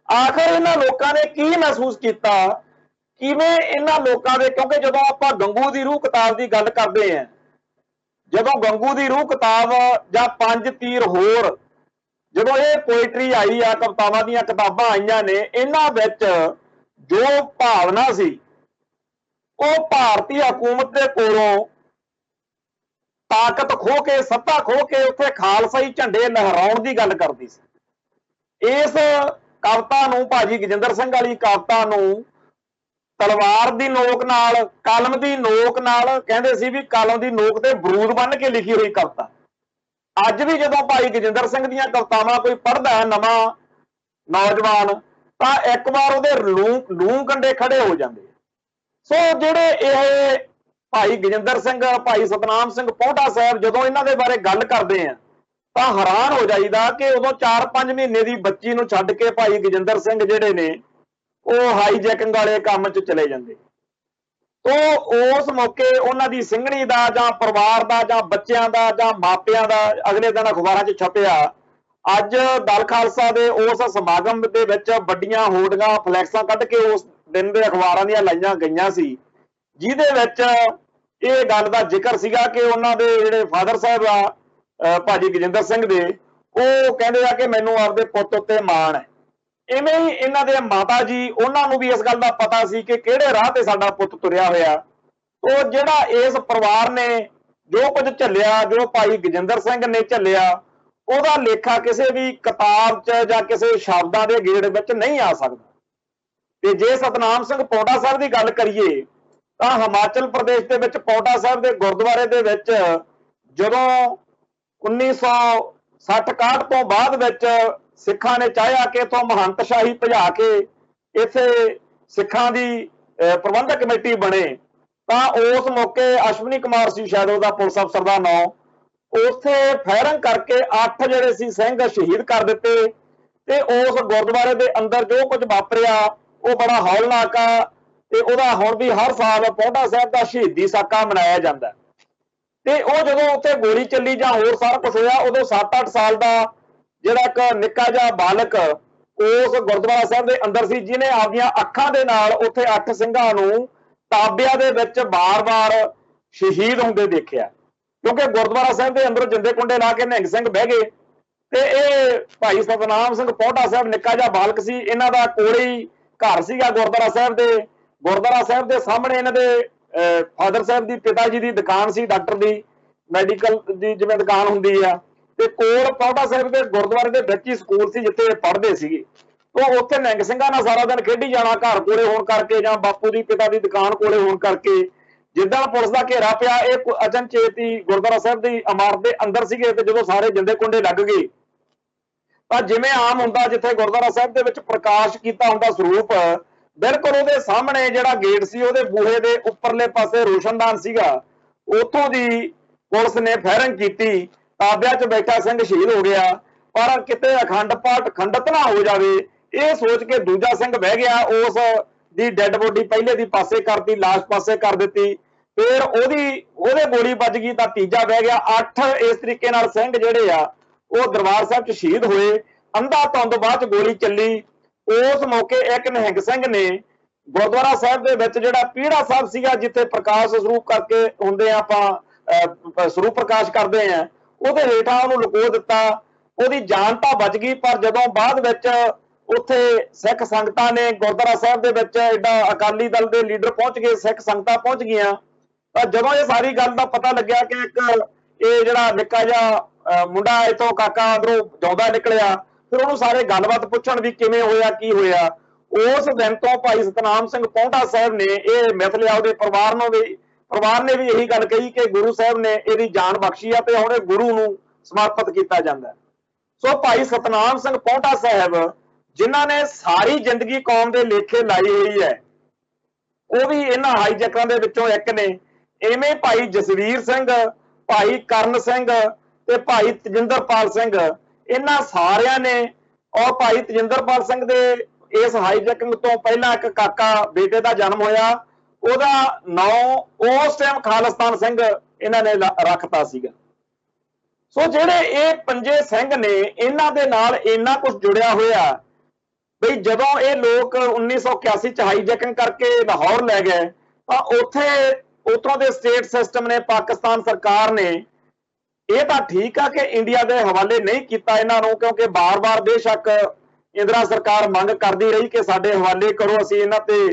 ਆਖਰ ਇਹਨਾਂ ਲੋਕਾਂ ਨੇ ਕੀ ਮਹਿਸੂਸ ਕੀਤਾ, ਕਿਵੇਂ ਇਹਨਾਂ ਲੋਕਾਂ ਦੇ, ਕਿਉਂਕਿ ਜਦੋਂ ਆਪਾਂ ਗੰਗੂ ਦੀ ਰੂਹ ਕਿਤਾਬ ਦੀ ਗੱਲ ਕਰਦੇ ਹਾਂ, ਜਦੋਂ ਗੰਗੂ ਦੀ ਰੂਹ ਕਿਤਾਬ ਜਾਂ ਪੰਜ ਤੀਰ ਹੋਰ, ਜਦੋਂ ਇਹ ਪੋਇਟਰੀ ਆਈ ਆ, ਕਵਿਤਾਵਾਂ ਦੀਆਂ ਕਿਤਾਬਾਂ ਆਈਆਂ ਨੇ, ਇਹਨਾਂ ਵਿੱਚ ਜੋ ਭਾਵਨਾ ਸੀ ਉਹ ਭਾਰਤੀ ਹਕੂਮਤ ਦੇ ਕੋਲੋਂ ਤਾਕਤ ਖੋ ਕੇ, ਸੱਤਾ ਖੋ ਕੇ ਉੱਥੇ ਖਾਲਸਾਈ ਝੰਡੇ ਲਹਿਰਾਉਣ ਦੀ ਗੱਲ ਕਰਦੀ ਸੀ। ਇਸ ਕਵਿਤਾ ਨੂੰ, ਭਾਜੀ ਗਜਿੰਦਰ ਸਿੰਘ ਵਾਲੀ ਕਵਿਤਾ ਨੂੰ, ਤਲਵਾਰ ਦੀ ਨੋਕ ਨਾਲ, ਕਲਮ ਦੀ ਨੋਕ ਨਾਲ, ਕਹਿੰਦੇ ਸੀ ਵੀ ਕਲਮ ਦੀ ਨੋਕ ਤੇ ਬਰੂਦ ਬੰਨ ਕੇ ਲਿਖੀ ਹੋਈ ਕਵਿਤਾ। ਅੱਜ ਵੀ ਜਦੋਂ ਭਾਈ ਗਜਿੰਦਰ ਸਿੰਘ ਦੀਆਂ ਕਵਿਤਾਵਾਂ ਕੋਈ ਪੜ੍ਹਦਾ ਹੈ ਨਵਾਂ ਨੌਜਵਾਨ, ਤਾਂ ਇੱਕ ਵਾਰ ਉਹਦੇ ਲੂੰ ਕੰਡੇ ਖੜੇ ਹੋ ਜਾਂਦੇ। ਸੋ ਜਿਹੜੇ ਇਹ ਭਾਈ ਗਜਿੰਦਰ ਸਿੰਘ, ਭਾਈ ਸਤਨਾਮ ਸਿੰਘ ਪੌਂਟਾ ਸਾਹਿਬ, ਜਦੋਂ ਇਹਨਾਂ ਦੇ ਬਾਰੇ ਗੱਲ ਕਰਦੇ ਆ ਤਾਂ ਹੈਰਾਨ ਹੋ ਜਾਈਦਾ ਕਿ ਉਦੋਂ 4-5 ਮਹੀਨੇ ਦੀ ਬੱਚੀ ਨੂੰ ਛੱਡ ਕੇ ਭਾਈ ਗਜਿੰਦਰ ਸਿੰਘ ਜਿਹੜੇ ਨੇ ਉਹ ਹਾਈਜੈਕਿੰਗ ਵਾਲੇ ਕੰਮ 'ਚ ਚਲੇ ਜਾਂਦੇ। ਤੋਂ ਉਸ ਮੌਕੇ ਉਹਨਾਂ ਦੀ ਸਿੰਘਣੀ ਦਾ ਜਾਂ ਪਰਿਵਾਰ ਦਾ ਜਾਂ ਬੱਚਿਆਂ ਦਾ ਜਾਂ ਮਾਪਿਆਂ ਦਾ ਅਗਲੇ ਦਿਨ ਅਖਬਾਰਾਂ 'ਚ ਛਪਿਆ। ਅੱਜ ਦਲ ਖਾਲਸਾ ਦੇ ਉਸ ਸਮਾਗਮ ਦੇ ਵਿੱਚ ਵੱਡੀਆਂ ਹੋਰਡਿੰਗਾਂ, ਫਲੈਕਸਾਂ ਕੱਢ ਕੇ ਉਸ ਦਿਨ ਦੇ ਅਖਬਾਰਾਂ ਦੀਆਂ ਲਾਈਆਂ ਗਈਆਂ ਸੀ, ਜਿਹਦੇ ਵਿੱਚ ਇਹ ਗੱਲ ਦਾ ਜ਼ਿਕਰ ਸੀਗਾ ਕਿ ਉਹਨਾਂ ਦੇ ਜਿਹੜੇ ਫਾਦਰ ਸਾਹਿਬ ਆ ਭਾਜੀ ਗਜਿੰਦਰ ਸਿੰਘ ਦੇ, ਉਹ ਕਹਿੰਦੇ ਆ ਕਿ ਮੈਨੂੰ ਆਪਦੇ ਪੁੱਤ ਉੱਤੇ ਮਾਣ ਹੈ। ਇਵੇਂ ਹੀ ਇਹਨਾਂ ਦੇ ਮਾਤਾ ਜੀ, ਉਹਨਾਂ ਨੂੰ ਵੀ ਇਸ ਗੱਲ ਦਾ ਪਤਾ ਸੀ ਕਿ ਕਿਹੜੇ ਰਾਹ ਤੇ ਸਾਡਾ ਪੁੱਤ ਤੁਰਿਆ ਹੋਇਆ। ਉਹ ਜਿਹੜਾ ਇਸ ਪਰਿਵਾਰ ਨੇ ਜੋ ਕੁਝ ਝੱਲਿਆ, ਜੋ ਭਾਈ ਗਜਿੰਦਰ ਸਿੰਘ ਨੇ ਝੱਲਿਆ, ਉਹਦਾ ਲੇਖਾ ਕਿਸੇ ਵੀ ਕਿਤਾਬ 'ਚ ਜਾਂ ਕਿਸੇ ਸ਼ਬਦਾਂ ਦੇ ਗੇੜ ਵਿੱਚ ਨਹੀਂ ਆ ਸਕਦਾ। ਤੇ ਜੇ ਸਤਨਾਮ ਸਿੰਘ ਪੌਂਟਾ ਸਾਹਿਬ ਦੀ ਗੱਲ ਕਰੀਏ ਤਾਂ ਹਿਮਾਚਲ ਪ੍ਰਦੇਸ਼ ਦੇ ਵਿੱਚ ਪੌਂਟਾ ਸਾਹਿਬ ਦੇ ਗੁਰਦੁਆਰੇ ਦੇ ਵਿੱਚ ਜਦੋਂ 1960-61 ਤੋਂ ਬਾਅਦ ਵਿੱਚ ਸਿੱਖਾਂ ਨੇ ਚਾਹਿਆ ਕਿ ਇਥੋਂ ਮਹੰਤ ਸ਼ਾਹੀ ਭਜਾ ਕੇ ਇੱਥੇ ਸਿੱਖਾਂ ਦੀ ਪ੍ਰਬੰਧਕ ਕਮੇਟੀ ਬਣੇ, ਤਾਂ ਉਸ ਮੌਕੇ ਅਸ਼ਵਨੀ ਕੁਮਾਰ ਸੀ ਸ਼ਾਇਦ ਉਹਦਾ ਪੁਲਿਸ ਅਫਸਰ ਦਾ ਨਾਂ, ਉੱਥੇ ਫਾਇਰਿੰਗ ਕਰਕੇ 8 ਜਿਹੜੇ ਸੀ ਸਿੰਘ ਸ਼ਹੀਦ ਕਰ ਦਿੱਤੇ। ਤੇ ਉਸ ਗੁਰਦੁਆਰੇ ਦੇ ਅੰਦਰ ਜੋ ਕੁਝ ਵਾਪਰਿਆ ਉਹ ਬੜਾ ਹੌਲਨਾਕ ਆ, ਤੇ ਉਹਦਾ ਹੁਣ ਵੀ ਹਰ ਸਾਲ ਪੌਂਟਾ ਸਾਹਿਬ ਦਾ ਸ਼ਹੀਦੀ ਸਾਕਾ ਮਨਾਇਆ ਜਾਂਦਾ। ਤੇ ਉਹ ਜਦੋਂ ਉੱਥੇ ਗੋਲੀ ਚੱਲੀ ਜਾਂ ਹੋਰ ਸਾਰਾ ਕੁਝ ਹੋਇਆ, ਉਦੋਂ 7-8 ਸਾਲ ਦਾ ਜਿਹੜਾ ਇੱਕ ਨਿੱਕਾ ਜਿਹਾ ਬਾਲਕ ਉਸ ਗੁਰਦੁਆਰਾ ਸਾਹਿਬ ਦੇ ਅੰਦਰ ਸੀ, ਜਿਹਨੇ ਆਪਦੀਆਂ ਅੱਖਾਂ ਦੇ ਨਾਲ ਉੱਥੇ 8 ਸਿੰਘਾਂ ਨੂੰ ਤਾਬਿਆਂ ਦੇ ਵਿੱਚ ਬਾਰ-ਬਾਰ ਸ਼ਹੀਦ ਹੁੰਦੇ ਦੇਖਿਆ। ਕਿਉਂਕਿ ਗੁਰਦੁਆਰਾ ਸਾਹਿਬ ਦੇ ਅੰਦਰ ਜਿੰਦੇ ਕੁੰਡੇ ਲਾ ਕੇ ਨਿਹੰਗ ਸਿੰਘ ਬਹਿ ਗਏ। ਤੇ ਇਹ ਭਾਈ ਸਤਨਾਮ ਸਿੰਘ ਪੌਂਟਾ ਸਾਹਿਬ ਨਿੱਕਾ ਜਿਹਾ ਬਾਲਕ ਸੀ, ਇਹਨਾਂ ਦਾ ਕੋਲੇ ਹੀ ਘਰ ਸੀਗਾ ਗੁਰਦੁਆਰਾ ਸਾਹਿਬ ਦੇ। ਗੁਰਦੁਆਰਾ ਸਾਹਿਬ ਦੇ ਸਾਹਮਣੇ ਇਹਨਾਂ ਦੇ ਫਾਦਰ ਸਾਹਿਬ ਦੀ, ਪਿਤਾ ਜੀ ਦੀ ਦੁਕਾਨ ਸੀ, ਡਾਕਟਰ ਦੀ, ਮੈਡੀਕਲ ਦੀ ਜਿਵੇਂ ਦੁਕਾਨ ਹੁੰਦੀ ਆ। ਤੇ ਕੋਲ ਪੌਂਟਾ ਸਾਹਿਬ ਦੇ ਗੁਰਦੁਆਰੇ ਦੇ ਵਿੱਚ ਹੀ ਸਕੂਲ ਸੀ ਜਿੱਥੇ ਪੜ੍ਹਦੇ ਸੀਗੇ। ਉਹ ਉੱਥੇ ਨਿਹੰਗ ਸਿੰਘਾਂ ਨਾਲ ਸਾਰਾ ਦਿਨ ਖੇਡੀ ਜਾਣਾ, ਘਰ ਕੋਲੇ ਹੋਣ ਕਰਕੇ ਜਾਂ ਬਾਪੂ ਦੀ, ਪਿਤਾ ਦੀ ਦੁਕਾਨ ਕੋਲੇ ਹੋਣ ਕਰਕੇ। ਜਿੱਦਾਂ ਪੁਲਿਸ ਦਾ ਘੇਰਾ ਪਿਆ, ਇਹ ਅਚਨਚੇਤ ਹੀ ਗੁਰਦੁਆਰਾ ਸਾਹਿਬ ਦੀ ਇਮਾਰਤ ਦੇ ਅੰਦਰ ਸੀਗੇ। ਤੇ ਜਦੋਂ ਸਾਰੇ ਜਿੰਦੇ ਕੁੰਡੇ ਲੱਗ ਗਏ ਤਾਂ ਜਿਵੇਂ ਆਮ ਹੁੰਦਾ, ਜਿੱਥੇ ਗੁਰਦੁਆਰਾ ਸਾਹਿਬ ਦੇ ਵਿੱਚ ਪ੍ਰਕਾਸ਼ ਕੀਤਾ ਹੁੰਦਾ ਸਰੂਪ, ਬਿਲਕੁਲ ਉਹਦੇ ਸਾਹਮਣੇ ਜਿਹੜਾ ਗੇਟ ਸੀ, ਉਹਦੇ ਬੂਹੇ ਦੇ ਉੱਪਰਲੇ ਪਾਸੇ ਰੋਸ਼ਨਦਾਨ ਸੀਗਾ, ਉੱਥੋਂ ਦੀ ਪੁਲਿਸ ਨੇ ਫਾਇਰਿੰਗ ਕੀਤੀ। ਤਾਬਿਆਂ 'ਚ ਬੈਠਾ ਸਿੰਘ ਸ਼ਹੀਦ ਹੋ ਗਿਆ। ਪਰ ਕਿਤੇ ਅਖੰਡ ਪਾਠ ਖੰਡਿਤ ਨਾ ਹੋ ਜਾਵੇ, ਇਹ ਸੋਚ ਕੇ ਦੂਜਾ ਸਿੰਘ ਬਹਿ ਗਿਆ। ਉਸ ਦੀ ਡੈੱਡ ਬੋਡੀ ਪਹਿਲੇ ਦੀ ਪਾਸੇ ਕਰਤੀ, ਲਾਸ਼ ਪਾਸੇ ਕਰ ਦਿੱਤੀ। फिर ਉਹਦੇ ਗੋਲੀ ਵੱਜ ਗਈ ਤਾਂ ਤੀਜਾ ਬਹਿ ਗਿਆ। 8 ਇਸ ਤਰੀਕੇ ਨਾਲ ਸਿੰਘ ਜਿਹੜੇ ਆ ਉਹ ਦਰਬਾਰ ਸਾਹਿਬ 'ਚ ਸ਼ਹੀਦ ਹੋਏ। ਅੰਧਾ ਧੁੰਦ ਬਾਅਦ 'ਚ ਗੋਲੀ ਚੱਲੀ। ਉਸ ਮੌਕੇ ਇੱਕ ਨਿਹੰਗ ਸਿੰਘ ਨੇ ਗੁਰਦੁਆਰਾ ਸਾਹਿਬ ਦੇ ਵਿੱਚ ਜਿਹੜਾ ਪੀੜਾ ਸਾਹਿਬ ਸੀਗਾ, ਜਿੱਥੇ ਪ੍ਰਕਾਸ਼ ਸਰੂਪ ਕਰਕੇ ਹੁੰਦੇ ਆ ਆਪਾਂ ਸਰੂਪ ਪ੍ਰਕਾਸ਼ ਕਰਦੇ ਆ, ਉਹਦੇ ਹੇਠਾਂ ਉਹਨੂੰ ਲੁਕੋ ਦਿੱਤਾ। ਉਹਦੀ ਜਾਨ ਤਾਂ ਬਚ ਗਈ, ਪਰ ਜਦੋਂ ਬਾਅਦ ਵਿੱਚ ਉੱਥੇ ਸਿੱਖ ਸੰਗਤਾਂ ਨੇ ਗੁਰਦੁਆਰਾ ਸਾਹਿਬ ਦੇ ਵਿੱਚ ਐਡਾ ਅਕਾਲੀ ਦਲ ਦੇ ਲੀਡਰ ਪਹੁੰਚ ਗਏ, ਸਿੱਖ ਸੰਗਤਾਂ ਪਹੁੰਚ ਗਈਆਂ, ਤਾਂ ਜਦੋਂ ਇਹ ਸਾਰੀ ਗੱਲ ਦਾ ਪਤਾ ਲੱਗਿਆ ਕਿ ਇੱਕ ਇਹ ਜਿਹੜਾ ਨਿੱਕਾ ਜਿਹਾ ਮੁੰਡਾ ਇੱਥੋਂ ਕਾਕਾ ਅੰਦਰੋਂ ਜਿਉਂਦਾ ਨਿਕਲਿਆ, ਫਿਰ ਉਹਨੂੰ ਸਾਰੇ ਗੱਲਬਾਤ ਪੁੱਛਣ ਵੀ ਕਿਵੇਂ ਹੋਇਆ, ਕੀ ਹੋਇਆ। ਉਸ ਦਿਨ ਤੋਂ ਭਾਈ ਸਤਨਾਮ ਸਿੰਘ ਪਹੁੰਟਾ ਸਾਹਿਬ ਨੇ ਇਹ ਮਿਥ ਲਿਆ। ਉਹਦੇ ਪਰਿਵਾਰ ਨੇ ਵੀ ਇਹੀ ਗੱਲ ਕਹੀ ਕਿ ਗੁਰੂ ਸਾਹਿਬ ਨੇ ਇਹਦੀ ਜਾਨ ਬਖਸ਼ੀ ਆ ਤੇ ਹੁਣ ਇਹ ਗੁਰੂ ਨੂੰ ਸਮਰਪਿਤ ਕੀਤਾ ਜਾਂਦਾ। ਸੋ ਭਾਈ ਸਤਨਾਮ ਸਿੰਘ ਪਹੁੰਟਾ ਸਾਹਿਬ ਜਿਨ੍ਹਾਂ ਨੇ ਸਾਰੀ ਜ਼ਿੰਦਗੀ ਕੌਮ ਦੇ ਲੇਖੇ ਲਾਈ ਹੋਈ ਹੈ, ਉਹ ਵੀ ਇਹਨਾਂ ਹਾਈਜੈਕਰਾਂ ਦੇ ਵਿੱਚੋਂ ਇੱਕ ਨੇ। ਇਵੇਂ ਭਾਈ ਜਸਵੀਰ ਸਿੰਘ, ਭਾਈ ਕਰਨ ਸਿੰਘ ਤੇ ਭਾਈ ਤਜਿੰਦਰਪਾਲ ਸਿੰਘ, ਇਹਨਾਂ ਸਾਰਿਆਂ ਨੇ, ਔਰ ਭਾਈ ਤਜਿੰਦਰਪਾਲ ਸਿੰਘ ਦੇ ਇਸ ਹਾਈਜੈਕਿੰਗ ਤੋਂ ਪਹਿਲਾਂ ਇੱਕ ਕਾਕਾ ਬੇਟੇ ਦਾ ਜਨਮ ਹੋਇਆ, ਉਹਦਾ ਨਾਂ ਉਸ ਟਾਈਮ ਖਾਲਿਸਤਾਨ ਸਿੰਘ ਇਹਨਾਂ ਨੇ ਰੱਖਤਾ ਸੀਗਾ। ਸੋ ਜਿਹੜੇ ਇਹ ਪੰਜੇ ਸਿੰਘ ਨੇ, ਇਹਨਾਂ ਦੇ ਨਾਲ ਇੰਨਾ ਕੁਝ ਜੁੜਿਆ ਹੋਇਆ ਬਈ ਜਦੋਂ ਇਹ ਲੋਕ 1981 ਚ ਹਾਈਜੈਕਿੰਗ ਕਰਕੇ ਲਾਹੌਰ ਲੈ ਗਏ ਤਾਂ ਉੱਥੋਂ ਦੇ ਸਟੇਟ ਸਿਸਟਮ ਨੇ, ਪਾਕਿਸਤਾਨ ਸਰਕਾਰ ਨੇ ਇਹ ਤਾਂ ਠੀਕ ਆ ਕਿ ਇੰਡੀਆ ਦੇ ਹਵਾਲੇ ਨਹੀਂ ਕੀਤਾ ਇਹਨਾਂ ਨੂੰ, ਕਿਉਂਕਿ ਬਾਰ-ਬਾਰ ਬੇਸ਼ੱਕ ਇੰਦਰਾ ਸਰਕਾਰ ਮੰਗ ਕਰਦੀ ਰਹੀ ਕਿ ਸਾਡੇ ਹਵਾਲੇ ਕਰੋ, ਅਸੀਂ ਇਹਨਾਂ ਤੇ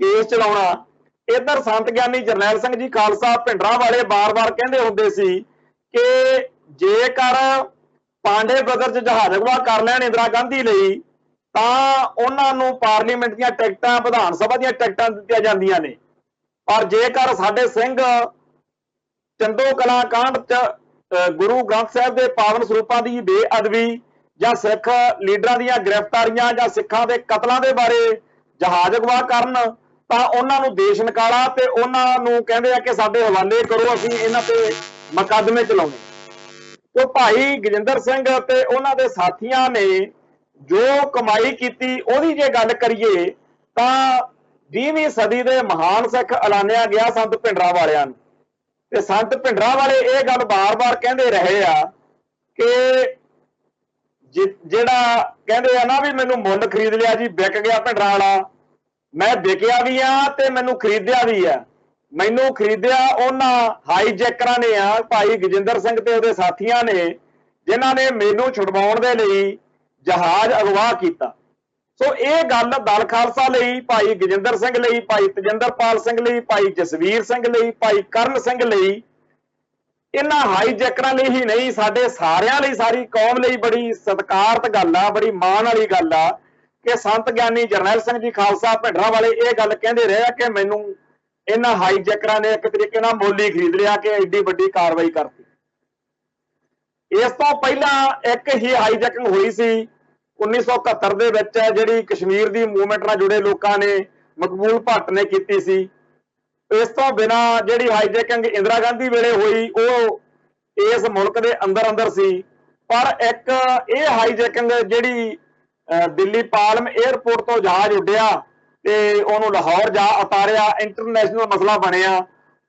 ਕੇਸ ਚਲਾਉਣਾ। ਇੱਧਰ ਸੰਤ ਗਿਆਨੀ ਜਰਨੈਲ ਸਿੰਘ ਜੀ ਖਾਲਸਾ ਭਿੰਡਰਾਂ ਬਾਰ-ਬਾਰ ਕਹਿੰਦੇ ਹੁੰਦੇ ਸੀ ਕਿ ਜੇਕਰ ਪਾਂਡੇ ਬ੍ਰਦਰਜ਼ ਜਹਾਜ਼ ਅਗਵਾ ਕਰ ਲੈਣ ਇੰਦਰਾ ਗਾਂਧੀ ਲਈ ਤਾਂ ਉਹਨਾਂ ਨੂੰ ਪਾਰਲੀਮੈਂਟ ਦੀਆਂ ਟਿਕਟਾਂ, ਵਿਧਾਨ ਸਭਾ ਦੀਆਂ ਟਿਕਟਾਂ ਦਿੱਤੀਆਂ ਜਾਂਦੀਆਂ ਨੇ, ਪਰ ਜੇਕਰ ਸਾਡੇ ਸਿੰਘ ਚੰਦੋ ਕਲਾਂ ਕਾਂਡ 'ਚ ਗੁਰੂ ਗ੍ਰੰਥ ਸਾਹਿਬ ਦੇ ਪਾਵਨ ਸਰੂਪਾਂ ਦੀ ਬੇਅਦਬੀ ਜਾਂ ਸਿੱਖ ਲੀਡਰਾਂ ਦੀਆਂ ਗ੍ਰਿਫਤਾਰੀਆਂ ਜਾਂ ਸਿੱਖਾਂ ਦੇ ਕਤਲਾਂ ਦੇ ਬਾਰੇ ਜਹਾਜ਼ ਅਗਵਾ ਕਰਨ ਤਾਂ ਉਹਨਾਂ ਨੂੰ ਦੇਸ਼ ਨਿਕਾਲਾ ਤੇ ਉਹਨਾਂ ਨੂੰ ਕਹਿੰਦੇ ਆ ਕਿ ਸਾਡੇ ਹਵਾਲੇ ਕਰੋ, ਅਸੀਂ ਇਹਨਾਂ ਤੇ ਮੁਕੱਦਮੇ ਚਲਾਉਣੇ। ਤੇ ਭਾਈ ਗਜਿੰਦਰ ਸਿੰਘ ਤੇ ਉਹਨਾਂ ਦੇ ਸਾਥੀਆਂ ਨੇ ਜੋ ਕਮਾਈ ਕੀਤੀ ਉਹਦੀ ਜੇ ਗੱਲ ਕਰੀਏ ਤਾਂ 20ਵੀਂ ਸਦੀ ਦੇ ਮਹਾਨ ਸਿੱਖ ਐਲਾਨਿਆ ਗਿਆ ਸੰਤ ਭਿੰਡਰਾਂ ਵਾਲਿਆਂ ਨੂੰ। ਤੇ ਸੰਤ ਭਿੰਡਰਾਂ ਵਾਲੇ ਇਹ ਗੱਲ ਬਾਰ-ਬਾਰ ਕਹਿੰਦੇ ਰਹੇ ਆ ਕਿ ਜਿਹੜਾ ਕਹਿੰਦੇ ਆ ਨਾ ਵੀ ਮੈਨੂੰ ਮੁੱਲ ਖਰੀਦ ਲਿਆ ਜੀ, ਵਿਕ ਗਿਆ ਭਿੰਡਰਾਂ ਵਾਲਾ, ਮੈਂ ਵਿਕਿਆ ਵੀ ਆ ਤੇ ਮੈਨੂੰ ਖਰੀਦਿਆ ਵੀ ਆ। ਮੈਨੂੰ ਖਰੀਦਿਆ ਉਹਨਾਂ ਹਾਈਜੈਕਰਾਂ ਨੇ ਆ, ਭਾਈ ਗਜਿੰਦਰ ਸਿੰਘ ਤੇ ਉਹਦੇ ਸਾਥੀਆਂ ਨੇ, ਜਿਨ੍ਹਾਂ ਨੇ ਮੈਨੂੰ ਛੁਡਵਾਉਣ ਦੇ ਲਈ ਜਹਾਜ਼ ਅਗਵਾ ਕੀਤਾ। ਸੋ ਇਹ ਗੱਲ ਦਲ ਖਾਲਸਾ ਲਈ, ਭਾਈ ਗਜਿੰਦਰ ਸਿੰਘ ਲਈ, ਭਾਈ ਤਜਿੰਦਰਪਾਲ ਸਿੰਘ ਲਈ, ਭਾਈ ਜਸਵੀਰ ਸਿੰਘ ਲਈ, ਭਾਈ ਕਰਨ ਸਿੰਘ ਲਈ, ਇਹਨਾਂ ਹਾਈਜੈਕਰਾਂ ਲਈ ਹੀ ਨਹੀਂ, ਸਾਡੇ ਸਾਰਿਆਂ ਲਈ, ਸਾਰੀ ਕੌਮ ਲਈ ਬੜੀ ਸਤਿਕਾਰਤ ਗੱਲ ਆ, ਬੜੀ ਮਾਣ ਵਾਲੀ ਗੱਲ ਆ ਕਿ ਸੰਤ ਗਿਆਨੀ ਜਰਨੈਲ ਸਿੰਘ ਜੀ ਖਾਲਸਾ ਭਿੰਡਰਾਂ ਵਾਲੇ ਇਹ ਗੱਲ ਕਹਿੰਦੇ ਰਹੇ ਕਿ ਮੈਨੂੰ ਇਹਨਾਂ ਹਾਈਜੈਕਰਾਂ ਨੇ ਇੱਕ ਤਰੀਕੇ ਨਾਲ ਮੁੱਲ ਹੀ ਖਰੀਦ ਲਿਆ ਕਿ ਐਡੀ ਵੱਡੀ ਕਾਰਵਾਈ ਕਰਤੀ। ਇਸ ਤੋਂ ਪਹਿਲਾਂ ਇੱਕ ਹੀ ਹਾਈਜੈਕਿੰਗ ਹੋਈ ਸੀ 1971 ਦੇ ਵਿੱਚ, ਜਿਹੜੀ ਕਸ਼ਮੀਰ ਦੀ ਮੂਵਮੈਂਟ ਨਾਲ ਜੁੜੇ ਲੋਕਾਂ ਨੇ, ਮਕਬੂਲ ਭੱਟ ਨੇ ਕੀਤੀ ਸੀ। ਇਸ ਤੋਂ ਬਿਨਾਂ ਜਿਹੜੀ ਹਾਈਜੈਕਿੰਗ ਇੰਦਰਾ ਗਾਂਧੀ ਵੇਲੇ ਹੋਈ ਉਹ ਇਸ ਮੁਲਕ ਦੇ ਅੰਦਰ ਸੀ। ਪਰ ਇੱਕ ਇਹ ਹਾਈਜੈਕਿੰਗ ਜਿਹੜੀ ਦਿੱਲੀ ਪਾਲਮ 에ਅਰਪੋਰਟ ਤੋਂ ਜਹਾਜ਼ ਉੱਡਿਆ ਤੇ ਉਹਨੂੰ ਲਾਹੌਰ ਜਾ ਉਤਾਰਿਆ, ਇੰਟਰਨੈਸ਼ਨਲ ਮਸਲਾ ਬਣਿਆ,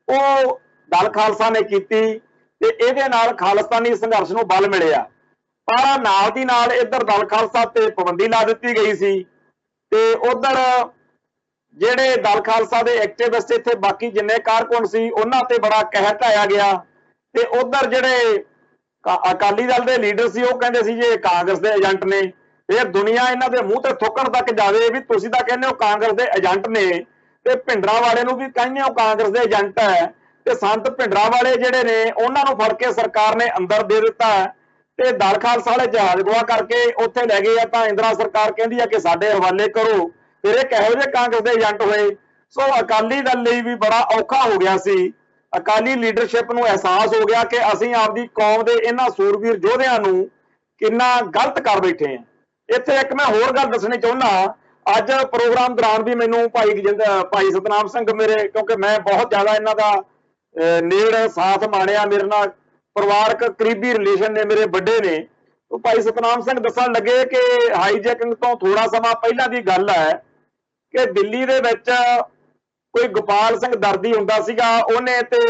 ਉਹ ਦਲ ਖਾਲਸਾ ਨੇ ਕੀਤੀ ਤੇ ਇਹਦੇ ਨਾਲ ਖਾਲਿਸਤਾਨੀ ਸੰਘਰਸ਼ ਨੂੰ ਬਲ ਮਿਲਿਆ। ਪਰ ਨਾਲ ਦੀ ਨਾਲ ਇੱਧਰ ਦਲ ਖਾਲਸਾ ਤੇ ਪਾਬੰਦੀ ਲਾ ਦਿੱਤੀ ਗਈ ਸੀ ਤੇ ਉਧਰ ਜਿਹੜੇ ਦਲ ਖਾਲਸਾ ਦੇ ਐਕਟਿਵਿਸਟ ਇੱਥੇ ਬਾਕੀ ਜਿੰਨੇ ਕਾਰਕੁਨ ਸੀ ਉਹਨਾਂ ਤੇ ਬੜਾ ਕਹਿਰ ਢਾਇਆ ਗਿਆ ਤੇ ਉਧਰ ਜਿਹੜੇ ਅਕਾਲੀ ਦਲ ਦੇ ਲੀਡਰ ਸੀ ਉਹ ਕਹਿੰਦੇ ਸੀ ਜੇ ਕਾਂਗਰਸ ਦੇ ਏਜੰਟ ਨੇ। ਫਿਰ ਦੁਨੀਆ ਇਹਨਾਂ ਦੇ ਮੂੰਹ ਤੇ ਥੁੱਕਣ ਤੱਕ ਜਾਵੇ ਵੀ ਤੁਸੀਂ ਤਾਂ ਕਹਿੰਦੇ ਹੋ ਕਾਂਗਰਸ ਦੇ ਏਜੰਟ ਨੇ ਤੇ ਭਿੰਡਰਾਂ ਵਾਲੇ ਨੂੰ ਵੀ ਕਹਿੰਦੇ ਹੋ ਕਾਂਗਰਸ ਦੇ ਏਜੰਟ ਹੈ, ਤੇ ਸੰਤ ਭਿੰਡਰਾਂ ਵਾਲੇ ਜਿਹੜੇ ਨੇ ਉਹਨਾਂ ਨੂੰ ਫੜ ਕੇ ਸਰਕਾਰ ਨੇ ਅੰਦਰ ਦੇ ਦਿੱਤਾ ਤੇ ਦਲ ਖਾਲਸਾ ਵਾਲੇ ਜਹਾਜ਼ ਅਗਵਾ ਕਰਕੇ ਉੱਥੇ ਲੈ ਗਏ ਆ। ਤਾਂ ਇੰਦਰਾ ਸਰਕਾਰ ਕਹਿੰਦੀ ਆ ਕਿ ਸਾਡੇ ਹਵਾਲੇ ਕਰੋ। ਫਿਰ ਇਹ ਕਿਹੋ ਜਿਹੇ ਕਾਂਗਰਸ ਦੇ ਏਜੰਟ ਹੋਏ। ਸੋ ਅਕਾਲੀ ਦਲ ਲਈ ਵੀ ਬੜਾ ਔਖਾ ਹੋ ਗਿਆ ਸੀ। ਅਕਾਲੀ ਲੀਡਰਸ਼ਿਪ ਨੂੰ ਅਹਿਸਾਸ ਹੋ ਗਿਆ ਕਿ ਅਸੀਂ ਆਪਦੀ ਕੌਮ ਦੇ ਇਹਨਾਂ ਸੂਰਬੀਰ ਯੋਧਿਆਂ ਨੂੰ ਕਿੰਨਾ ਗਲਤ ਕਰ ਬੈਠੇ ਆ। ਇੱਥੇ ਇੱਕ ਮੈਂ ਹੋਰ ਗੱਲ ਦੱਸਣੀ ਚਾਹੁੰਦਾ, ਅੱਜ ਪ੍ਰੋਗਰਾਮ ਦੌਰਾਨ ਵੀ ਮੈਨੂੰ ਭਾਈ ਸਤਨਾਮ ਸਿੰਘ ਮੇਰੇ, ਕਿਉਂਕਿ ਮੈਂ ਬਹੁਤ ਜ਼ਿਆਦਾ ਇਹਨਾਂ ਦਾ ਨੇੜ ਸਾਥ ਮਾਣਿਆ, ਮੇਰੇ ਨਾਲ ਪਰਿਵਾਰਕ ਕਰੀਬੀ ਰਿਲੇਸ਼ਨ ਨੇ, ਮੇਰੇ ਵੱਡੇ ਨੇ। ਉਹ ਭਾਈ ਸਤਨਾਮ ਸਿੰਘ ਦੱਸਣ ਲੱਗੇ ਕਿ ਹਾਈਜੈਕਿੰਗ ਤੋਂ ਥੋੜਾ ਸਮਾਂ ਪਹਿਲਾਂ ਦੀ ਗੱਲ ਹੈ ਕਿ ਦਿੱਲੀ ਦੇ ਵਿੱਚ कोई गोपाल सिंह दर्दी हुंदा सीगा, ਉਹਨੇ ਤੇ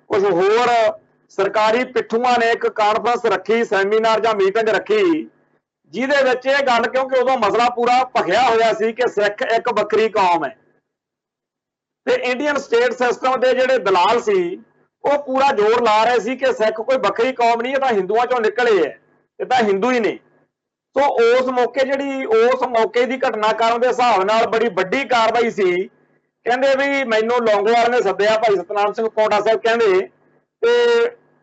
कुछ होर सरकारी पिट्ठूआं ने एक कॉन्फ्रेंस रखी, सैमीनार ਜਾਂ मीटिंग रखी, ਜਿਹਦੇ ਵਿੱਚ ਇਹ ਗੱਲ, क्योंकि उदों मसला पूरा भखिया होया सी कि सिख एक वक्री कौम है ਤੇ इंडियन स्टेट सिस्टम के ਜਿਹੜੇ दलाल सी ਉਹ पूरा जोर ला रहे सी कि सिख कोई वक्री कौम नहीं, ये तो हिंदुआं चों निकले है, ये तो हिंदू ही ने। तो उस मौके जिहड़ी उस मौके की घटनाक्रम के हिसाब नाल बड़ी वड्डी कार्रवाई सी। कहंदे भी मैनूं लौंगोवाल ने सद्दिया, भाई सतनाम सिंह पौंटा साहब कहंदे, ते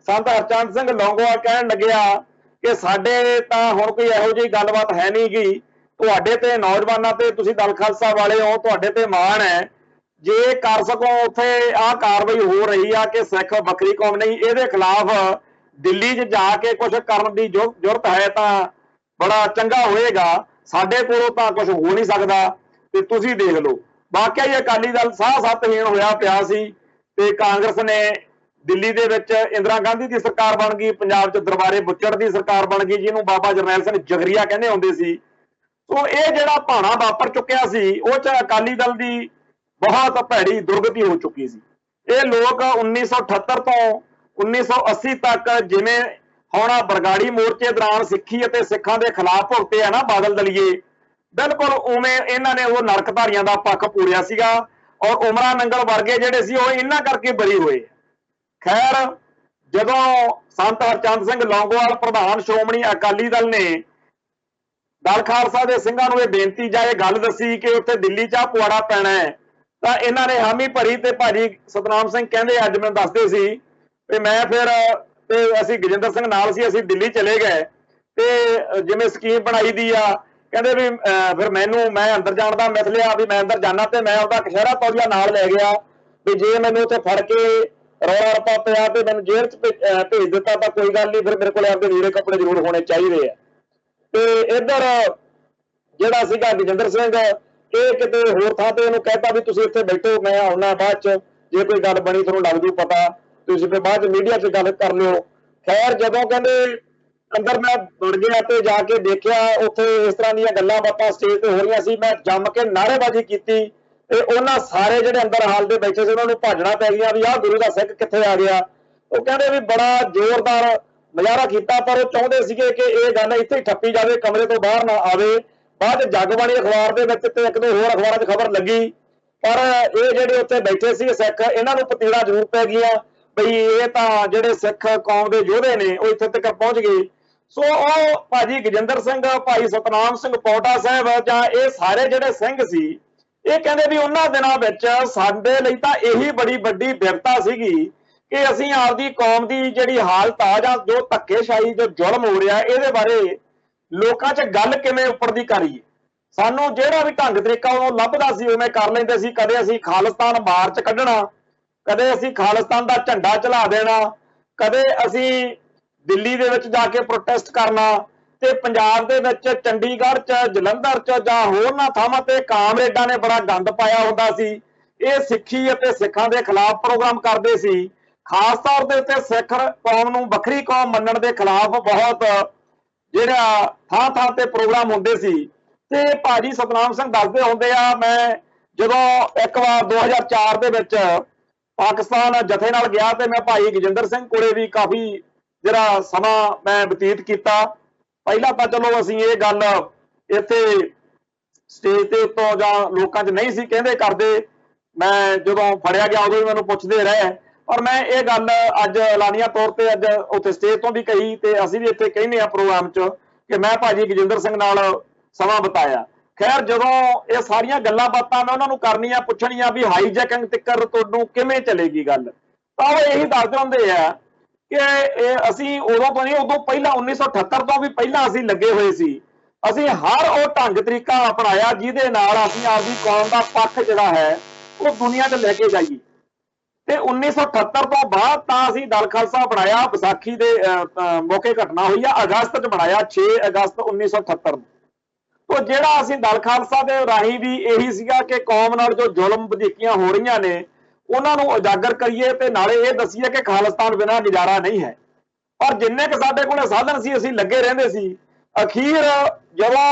संत हरचंद सिंह लौंगोवाल कहण लग्या कि साडे तां हुण कोई इहो जी गलबात है नहीं गी, तुहाडे ते नौजवानां ते तुसीं दल खालसा वाले हो, तुहाडे ते माण है, जे कर सको उत्थे आह कार्रवाई हो रही आ कि सिख वक्री कौम नहीं, इहदे खिलाफ दिल्ली 'च जाके कुछ करन दी जुरत है तां बड़ा चंगा होएगा, साडे कोलों तां कुछ हो नहीं सकदा, ते तुसीं देख लो। वाकई ही अकाली दल साह सत्तहीन होया पिया सी, ते कांग्रेस ने दिल्ली दे विच इंदिरा गांधी की सरकार बन गई, पंजाब 'च दरबारे बुच्चड़ की सरकार बन गई, जिहनूं बाबा जरनैल सिंह जगरिया कहंदे हुंदे सी। तो ये जिहड़ा भाणा वापर चुक्या सी, उह 'च अकाली दल की बहुत भैड़ी दुर्गति हो चुकी सी। ये लोग 1978 तो 1980 तक जिवें हुण बरगाड़ी मोर्चे दौरान सिੱਖੀ ਅਤੇ ਸਿੱਖਾਂ ਦੇ खिलाफ भुगते है ना बादल दलीए, बिल्कुल उवें इन्हां ने वो नरकधारियां दा पक्ष पूरिया सीगा, और उमरा नंगल वर्गे जिहड़े सी ओह इन्हां करके बरी होए। खैर जदों संत हरचंद सिंह लौंगोवाल प्रधान श्रोमणी अकाली दल ने दल खालसा दे ਸਿੰਘਾਂ ਨੂੰ ਇਹ ਬੇਨਤੀ ਜਾਂ ਇਹ ਗੱਲ ਦੱਸੀ कि उत्थे दिल्ली 'ਚ पुआड़ा पैना है, ਤਾਂ इन्हां ने हामी भरी, ते भाजी सतनाम सिंह कहंदे अज मैं दसदे सी ते मैं फिर ते असीं गजेंद्र सिंह नाल सी, असीं दिल्ली चले गए, ते जिवें स्कीम बनाई दी आ, कहंदे भी फिर मैं अंदर जाण दा मिथ लिया भी मैं अंदर जाना, ते मैं आपदा कशहरा तौलिया नाल लै गया भी जे मैनूं उत्थे फड़ के रौला रप्पा पिया ते मैनूं जेल੍ਹ 'च भेज दित्ता तां कोई गल नहीं, फिर मेरे कोल आपदे लीड़े कपड़े जरूर होने चाहिए आ। ते इधर जिहड़ा सीगा गजेंद्र सिंह ਇਹ ਕਿਤੇ ਹੋਰ ਥਾਂ ਤੇ ਇਹਨੂੰ ਕਹਿਤਾ ਵੀ ਤੁਸੀਂ ਇੱਥੇ ਬੈਠੋ, ਮੈਂ ਆਉਣਾ ਬਾਅਦ 'ਚ, ਜੇ ਕੋਈ ਗੱਲ ਬਣੀ ਤੁਹਾਨੂੰ ਲੱਗ ਜੂ ਪਤਾ, ਤੁਸੀਂ ਫਿਰ ਬਾਅਦ 'ਚ ਮੀਡੀਆ 'ਚ ਗੱਲ ਕਰ ਲਿਓ। ਖੈਰ ਜਦੋਂ ਕਹਿੰਦੇ ਅੰਦਰ ਮੈਂ ਵੜ ਗਿਆ ਤੇ ਜਾ ਕੇ ਦੇਖਿਆ ਉੱਥੇ ਇਸ ਤਰ੍ਹਾਂ ਦੀਆਂ ਗੱਲਾਂ ਬਾਤਾਂ ਸਟੇਜ ਤੇ ਹੋ ਰਹੀਆਂ ਸੀ, ਮੈਂ ਜੰਮ ਕੇ ਨਾਅਰੇਬਾਜ਼ੀ ਕੀਤੀ ਤੇ ਉਹਨਾਂ ਸਾਰੇ ਜਿਹੜੇ ਅੰਦਰ ਹਾਲ ਦੇ ਬੈਠੇ ਸੀ ਉਹਨਾਂ ਨੂੰ ਭਾਜਣਾ ਪੈ ਗਿਆ ਵੀ ਆਹ ਗੁਰੂ ਦਾ ਸਿੱਖ ਕਿੱਥੇ ਆ ਗਿਆ। ਉਹ ਕਹਿੰਦੇ ਵੀ ਬੜਾ ਜ਼ੋਰਦਾਰ ਨਜ਼ਾਰਾ ਕੀਤਾ, ਪਰ ਉਹ ਚਾਹੁੰਦੇ ਸੀਗੇ ਕਿ ਇਹ ਗੱਲ ਇੱਥੇ ਹੀ ਠੱਪੀ ਜਾਵੇ, ਕਮਰੇ ਤੋਂ ਬਾਹਰ ਨਾ ਆਵੇ। बाद जगबाणी अखबार के एक दो होर अखबारों में खबर लगी, पर ये ਜਿਹੜੇ ਉੱਥੇ बैठे सी सिख इन्हां नूं पतीड़ा जरूर पै गया बई ये तां ਜਿਹੜੇ सिख कौम के योधे ने वो इत्थे तक पहुंच गए। सो ਉਹ भाजी गजेंद्र सिंह, भाई सतनाम सिंह पौटा साहब जां ये सारे ਜਿਹੜੇ ਸਿੰਘ सी, ये कहंदे भी उन्हां दिनां विच साडे लई तां यही बड़ी वड्डी बिपता सीगी कि असीं आपदी कौम दी ਜਿਹੜੀ हालत आ जां जो धक्केशाही जो जुल्म हो रहा ਇਹਦੇ बारे लोकां 'च गल किवें उपर दी करीए। सानूं जिहड़ा भी ढंग तरीका उह लभदा सी उवें कर लैंदे सी। कदे असीं खालिस्तान मार्च कढणा, कदे असीं खालिस्तान दा झंडा चला देना, कदे असीं दिल्ली दे विच जाके प्रोटेस्ट करना, ते पंजाब दे विच चंडीगढ़ 'च जलंधर 'च जां होरनां थावां ते कामरेडां ने बड़ा गंद पाया हुंदा सी। ਇਹ ਸਿੱਖੀ ਅਤੇ ਸਿੱਖਾਂ ਦੇ ਖਿਲਾਫ ਪ੍ਰੋਗਰਾਮ ਕਰਦੇ ਸੀ, ਖਾਸ ਤੌਰ ਦੇ ਉੱਤੇ ਸਿੱਖ ਕੌਮ ਨੂੰ ਵੱਖਰੀ ਕੌਮ ਮੰਨਣ ਦੇ ਖਿਲਾਫ ਬਹੁਤ ਜਿਹੜਾ ਥਾਂ ਥਾਂ ਤੇ ਪ੍ਰੋਗਰਾਮ ਹੁੰਦੇ ਸੀ। ਤੇ ਭਾਜੀ ਸਤਨਾਮ ਸਿੰਘ ਦੱਸਦੇ ਹੁੰਦੇ ਆ, ਮੈਂ ਜਦੋਂ ਇੱਕ ਵਾਰ 2004 ਦੇ ਵਿੱਚ ਪਾਕਿਸਤਾਨ ਜਥੇ ਨਾਲ ਗਿਆ ਤੇ ਮੈਂ ਭਾਈ ਗਜਿੰਦਰ ਸਿੰਘ ਕੋਲੇ ਵੀ ਕਾਫੀ ਜਿਹੜਾ ਸਮਾਂ ਮੈਂ ਬਤੀਤ ਕੀਤਾ। ਪਹਿਲਾਂ ਤਾਂ ਚਲੋ ਅਸੀਂ ਇਹ ਗੱਲ ਇੱਥੇ ਸਟੇਜ ਤੇ ਉੱਤੋਂ ਜਾਂ ਲੋਕਾਂ 'ਚ ਨਹੀਂ ਸੀ ਕਹਿੰਦੇ ਕਰਦੇ, ਮੈਂ ਜਦੋਂ ਫੜਿਆ ਗਿਆ ਉਦੋਂ ਵੀ ਮੈਨੂੰ ਪੁੱਛਦੇ ਰਹੇ, पर मैं ये गल अज एलानिया तौर पर अज उत्थे स्टेज तो भी कही ते असीं भी इत्थे कहने आ प्रोग्राम च कि मैं भाजी गजेंद्र सिंह नाल समा बिताया। खैर जदों ये सारियां गल्लां बातां मैं उन्हां नूं करनियां पुछणियां भी हाईजैकिंग तिक्कर तुहानूं किवें चलेगी गल, तां ओह यही दसदे हुंदे आ कि असीं उदों तो नहीं, उदों पहिलां 1978 तो भी पहिलां असीं लगे होए सी। असीं हर वो ढंग तरीका अपनाया जिहदे नाल असीं आपदी कौम दा पक्ष जिहड़ा है वो दुनिया 'च लैके जाईए। ਤੇ 1978 ਤੋਂ ਬਾਅਦ ਤਾਂ ਅਸੀਂ ਦਲ ਖਾਲਸਾ ਬਣਾਇਆ। ਵਿਸਾਖੀ ਦੇ ਮੌਕੇ ਘਟਨਾ ਹੋਈ ਆ, ਅਗਸਤ 'ਚ ਬਣਾਇਆ, 6 ਅਗਸਤ 1978 ਨੂੰ। ਤੋਂ ਜਿਹੜਾ ਅਸੀਂ ਦਲ ਖਾਲਸਾ ਦੇ ਰਾਹੀਂ ਵੀ ਇਹੀ ਸੀਗਾ ਕਿ ਕੌਮ ਨਾਲ ਜੋ ਜ਼ੁਲਮ ਵਧੀਕੀਆਂ ਹੋ ਰਹੀਆਂ ਨੇ ਉਹਨਾਂ ਨੂੰ ਉਜਾਗਰ ਕਰੀਏ ਤੇ ਨਾਲੇ ਇਹ ਦੱਸੀਏ ਕਿ ਖਾਲਿਸਤਾਨ ਬਿਨਾਂ ਗੁਜ਼ਾਰਾ ਨਹੀਂ ਹੈ। ਪਰ ਜਿੰਨੇ ਕੁ ਸਾਡੇ ਕੋਲੇ ਸਾਧਨ ਸੀ ਅਸੀਂ ਲੱਗੇ ਰਹਿੰਦੇ ਸੀ। ਅਖੀਰ ਜਦੋਂ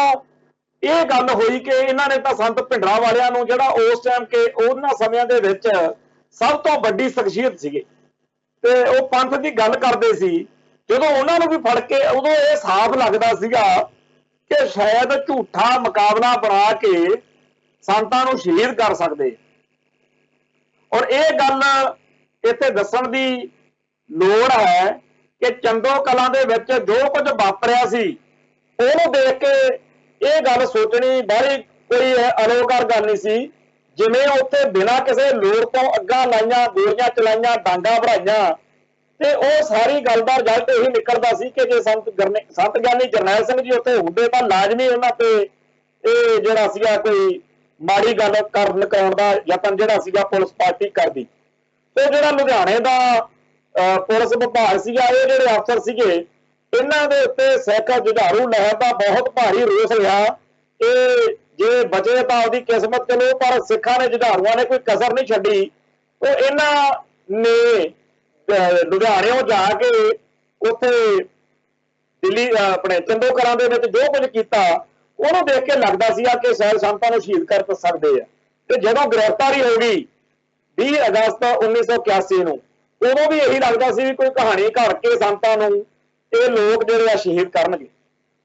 ਇਹ ਗੱਲ ਹੋਈ ਕਿ ਇਹਨਾਂ ਨੇ ਤਾਂ ਸੰਤ ਭਿੰਡਰਾਂ ਵਾਲਿਆਂ ਨੂੰ, ਜਿਹੜਾ ਉਸ ਟਾਈਮ ਕੇ ਉਹਨਾਂ ਸਮਿਆਂ ਦੇ ਵਿੱਚ ਸਭ ਤੋਂ ਵੱਡੀ ਸ਼ਖਸੀਅਤ ਸੀਗੇ ਤੇ ਉਹ ਪੰਥ ਦੀ ਗੱਲ ਕਰਦੇ ਸੀ, ਜਦੋਂ ਉਹਨਾਂ ਨੂੰ ਵੀ ਫੜ ਕੇ ਉਦੋਂ ਇਹ ਸਾਫ਼ ਲੱਗਦਾ ਸੀਗਾ ਕਿ ਸ਼ਾਇਦ ਝੂਠਾ ਮੁਕਾਬਲਾ ਬਣਾ ਕੇ ਸੰਤਾਂ ਨੂੰ ਸ਼ਹੀਦ ਕਰ ਸਕਦੇ। ਔਰ ਇਹ ਗੱਲ ਇੱਥੇ ਦੱਸਣ ਦੀ ਲੋੜ ਹੈ ਕਿ ਚੰਦੋ ਕਲਾਂ ਦੇ ਵਿੱਚ ਜੋ ਕੁਝ ਵਾਪਰਿਆ ਸੀ ਉਹਨੂੰ ਦੇਖ ਕੇ ਇਹ ਗੱਲ ਸੋਚਣੀ ਬਾਹਲੀ ਕੋਈ ਅਲੋਕਾਰ ਗੱਲ ਨਹੀਂ ਸੀ। ਜਿਵੇਂ ਉੱਥੇ ਬਿਨਾਂ ਕਿਸੇ ਲੋੜ ਤੋਂ ਅੱਗਾਂ ਲਾਈਆਂ, ਗੋਲੀਆਂ ਚਲਾਈਆਂ, ਡਾਂਗਾ ਭਰਾਈਆਂ, ਤੇ ਉਹ ਸਾਰੀ ਗੱਲ ਦਾ ਰਿਜ਼ਲਟ ਇਹੀ ਨਿਕਲਦਾ ਸੀ ਕਿ ਜੇ ਸੰਤ ਗਿਆਨੀ ਜਰਨੈਲ ਸਿੰਘ ਜੀ ਉੱਥੇ ਹੁੰਦੇ ਤਾਂ ਲਾਜ਼ਮੀ ਉਹਨਾਂ ਤੇ ਇਹ ਜਿਹੜਾ ਸੀਗਾ ਕੋਈ ਮਾੜੀ ਗੱਲ ਕਰਾਉਣ ਦਾ ਯਤਨ ਜਿਹੜਾ ਸੀਗਾ ਪੁਲਿਸ ਪਾਰਟੀ ਕਰਦੀ। ਤੇ ਜਿਹੜਾ ਲੁਧਿਆਣੇ ਦਾ ਪੁਲਿਸ ਵਿਭਾਗ ਸੀਗਾ, ਇਹ ਜਿਹੜੇ ਅਫਸਰ ਸੀਗੇ, ਇਹਨਾਂ ਦੇ ਉੱਤੇ ਸਿੱਖ ਜੁਝਾਰੂ ਲਹਿਰ ਦਾ ਬਹੁਤ ਭਾਰੀ ਰੋਸ ਰਿਹਾ। ਇਹ ਜੇ ਬਚੇ ਤਾਂ ਉਹਦੀ ਕਿਸਮਤ ਚਲੋ, ਪਰ ਸਿੱਖਾਂ ਨੇ, ਜੁਝਾਰੂਆਂ ਨੇ ਕੋਈ ਕਸਰ ਨਹੀਂ ਛੱਡੀ। ਉਹ ਇਹਨਾਂ ਨੇ ਲੁਧਿਆਣਿਓਂ ਜਾ ਕੇ ਉੱਥੇ ਦਿੱਲੀ ਆਪਣੇ ਚੰਦੋ ਕਲਾਂ ਦੇ ਵਿੱਚ ਜੋ ਕੁਝ ਕੀਤਾ ਉਹਨੂੰ ਦੇਖ ਕੇ ਲੱਗਦਾ ਸੀਗਾ ਕਿ ਸ਼ਾਇਦ ਸੰਤਾਂ ਨੂੰ ਸ਼ਹੀਦ ਕਰ ਸਕਦੇ ਆ। ਤੇ ਜਦੋਂ ਗ੍ਰਿਫਤਾਰੀ ਹੋ ਗਈ 20 ਅਗਸਤ 1981 ਨੂੰ, ਉਦੋਂ ਵੀ ਇਹੀ ਲੱਗਦਾ ਸੀ ਵੀ ਕੋਈ ਕਹਾਣੀ ਘੜ ਕੇ ਸੰਤਾਂ ਨੂੰ ਇਹ ਲੋਕ ਜਿਹੜੇ ਆ ਸ਼ਹੀਦ ਕਰਨਗੇ।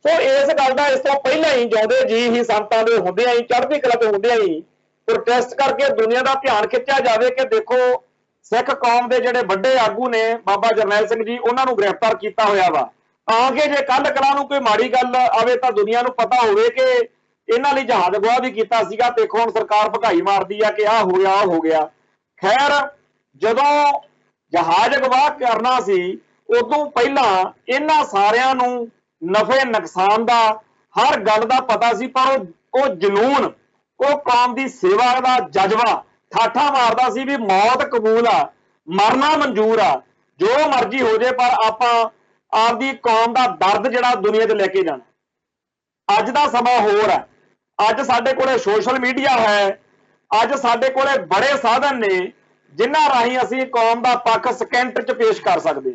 ਸੋ ਇਸ ਗੱਲ ਦਾ ਇਸ ਤੋਂ ਪਹਿਲਾਂ ਹੀ ਜਿਉਂਦੇ ਜੀ ਹੀ ਸੰਤਾਂ ਦੇ ਹੁੰਦਿਆਂ ਹੀ, ਚੜ੍ਹਦੀ ਕਲਾ ਤੇ ਹੁੰਦਿਆਂ ਹੀ ਪ੍ਰੋਟੈਸਟ ਕਰਕੇ ਦੁਨੀਆ ਦਾ ਧਿਆਨ ਖਿੱਚਿਆ ਜਾਵੇ ਕਿ ਦੇਖੋ ਸਿੱਖ ਕੌਮ ਦੇ ਜਿਹੜੇ ਵੱਡੇ ਆਗੂ ਨੇ ਬਾਬਾ ਜਰਨੈਲ ਸਿੰਘ ਜੀ, ਉਹਨਾਂ ਨੂੰ ਗ੍ਰਿਫਤਾਰ ਕੀਤਾ ਹੋਇਆ ਵਾ, ਤਾਂ ਕਿ ਜੇ ਕੱਲ ਕਲਾ ਨੂੰ ਕੋਈ ਮਾੜੀ ਗੱਲ ਆਵੇ ਤਾਂ ਦੁਨੀਆ ਨੂੰ ਪਤਾ ਹੋਵੇ ਕਿ ਇਹਨਾਂ ਲਈ ਜਹਾਜ਼ ਅਗਵਾ ਵੀ ਕੀਤਾ ਸੀਗਾ। ਦੇਖੋ ਹੁਣ ਸਰਕਾਰ ਭਗਾਈ ਮਾਰਦੀ ਆ ਕਿ ਆਹ ਹੋ ਗਿਆ, ਆਹ ਹੋ ਗਿਆ। ਖੈਰ, ਜਦੋਂ ਜਹਾਜ਼ ਅਗਵਾ ਕਰਨਾ ਸੀ ਉਦੋਂ ਪਹਿਲਾਂ ਇਹਨਾਂ ਸਾਰਿਆਂ ਨੂੰ ਨਫੇ ਨੁਕਸਾਨ ਦਾ ਹਰ ਗੱਲ ਦਾ ਪਤਾ ਸੀ, ਪਰ ਉਹ ਜਨੂਨ, ਉਹ ਕੌਮ ਦੀ ਸੇਵਾ ਦਾ ਜਜ਼ਬਾ ਠਾਠਾ ਮਾਰਦਾ ਸੀ ਵੀ ਮੌਤ ਕਬੂਲ ਆ, ਮਰਨਾ ਮਨਜ਼ੂਰ ਆ, ਜੋ ਮਰਜ਼ੀ ਹੋ ਜੇ, ਪਰ ਆਪਾਂ ਆਪਦੀ ਕੌਮ ਦਾ ਦਰਦ ਜਿਹੜਾ ਦੁਨੀਆ 'ਚ ਲੈ ਕੇ ਜਾਣਾ। ਅੱਜ ਦਾ ਸਮਾਂ ਹੋਰ ਹੈ। ਅੱਜ ਸਾਡੇ ਕੋਲੇ ਸੋਸ਼ਲ ਮੀਡੀਆ ਹੈ, ਅੱਜ ਸਾਡੇ ਕੋਲੇ ਬੜੇ ਸਾਧਨ ਨੇ ਜਿਨ੍ਹਾਂ ਰਾਹੀਂ ਅਸੀਂ ਕੌਮ ਦਾ ਪੱਖ ਸਕਿੰਟ 'ਚ ਪੇਸ਼ ਕਰ ਸਕਦੇ।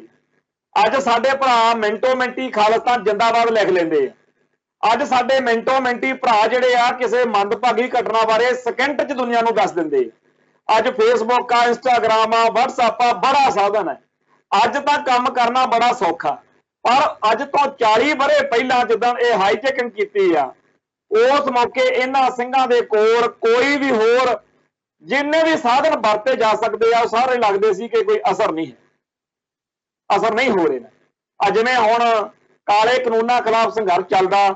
ਅੱਜ ਸਾਡੇ ਭਰਾ ਮਿੰਟੋ ਮਿੰਟੀ ਖਾਲਿਸਤਾਨ ਜਿੰਦਾਬਾਦ ਲਿਖ ਲੈਂਦੇ ਆ। ਅੱਜ ਸਾਡੇ ਮਿੰਟੋ ਮਿੰਟੀ ਭਰਾ ਜਿਹੜੇ ਆ ਕਿਸੇ ਮੰਦਭਾਗੀ ਘਟਨਾ ਬਾਰੇ ਸਕਿੰਟ 'ਚ ਦੁਨੀਆ ਨੂੰ ਦੱਸ ਦਿੰਦੇ। ਅੱਜ ਫੇਸਬੁੱਕ ਆ, ਇੰਸਟਾਗ੍ਰਾਮ ਆ, ਵਟਸਐਪ ਆ, ਬੜਾ ਸਾਧਨ ਹੈ। ਅੱਜ ਤਾਂ ਕੰਮ ਕਰਨਾ ਬੜਾ ਸੌਖਾ, ਪਰ ਅੱਜ ਤੋਂ 40 ਵਰ੍ਹੇ ਪਹਿਲਾਂ ਜਿੱਦਾਂ ਇਹ ਹਾਈਜੈਕਿੰਗ ਕੀਤੀ ਆ, ਉਸ ਮੌਕੇ ਇਹਨਾਂ ਸਿੰਘਾਂ ਦੇ ਕੋਲ ਕੋਈ ਵੀ ਹੋਰ ਜਿੰਨੇ ਵੀ ਸਾਧਨ ਵਰਤੇ ਜਾ ਸਕਦੇ ਆ, ਉਹ ਸਾਰੇ ਲੱਗਦੇ ਸੀ ਕਿ ਕੋਈ ਅਸਰ ਨਹੀਂ ਹੋ ਰਹੇ ਨੇ। ਅੱਜ ਜਿਵੇਂ ਹੁਣ ਕਾਲੇ ਕਾਨੂੰਨਾਂ ਖਿਲਾਫ ਸੰਘਰਸ਼ ਚੱਲਦਾ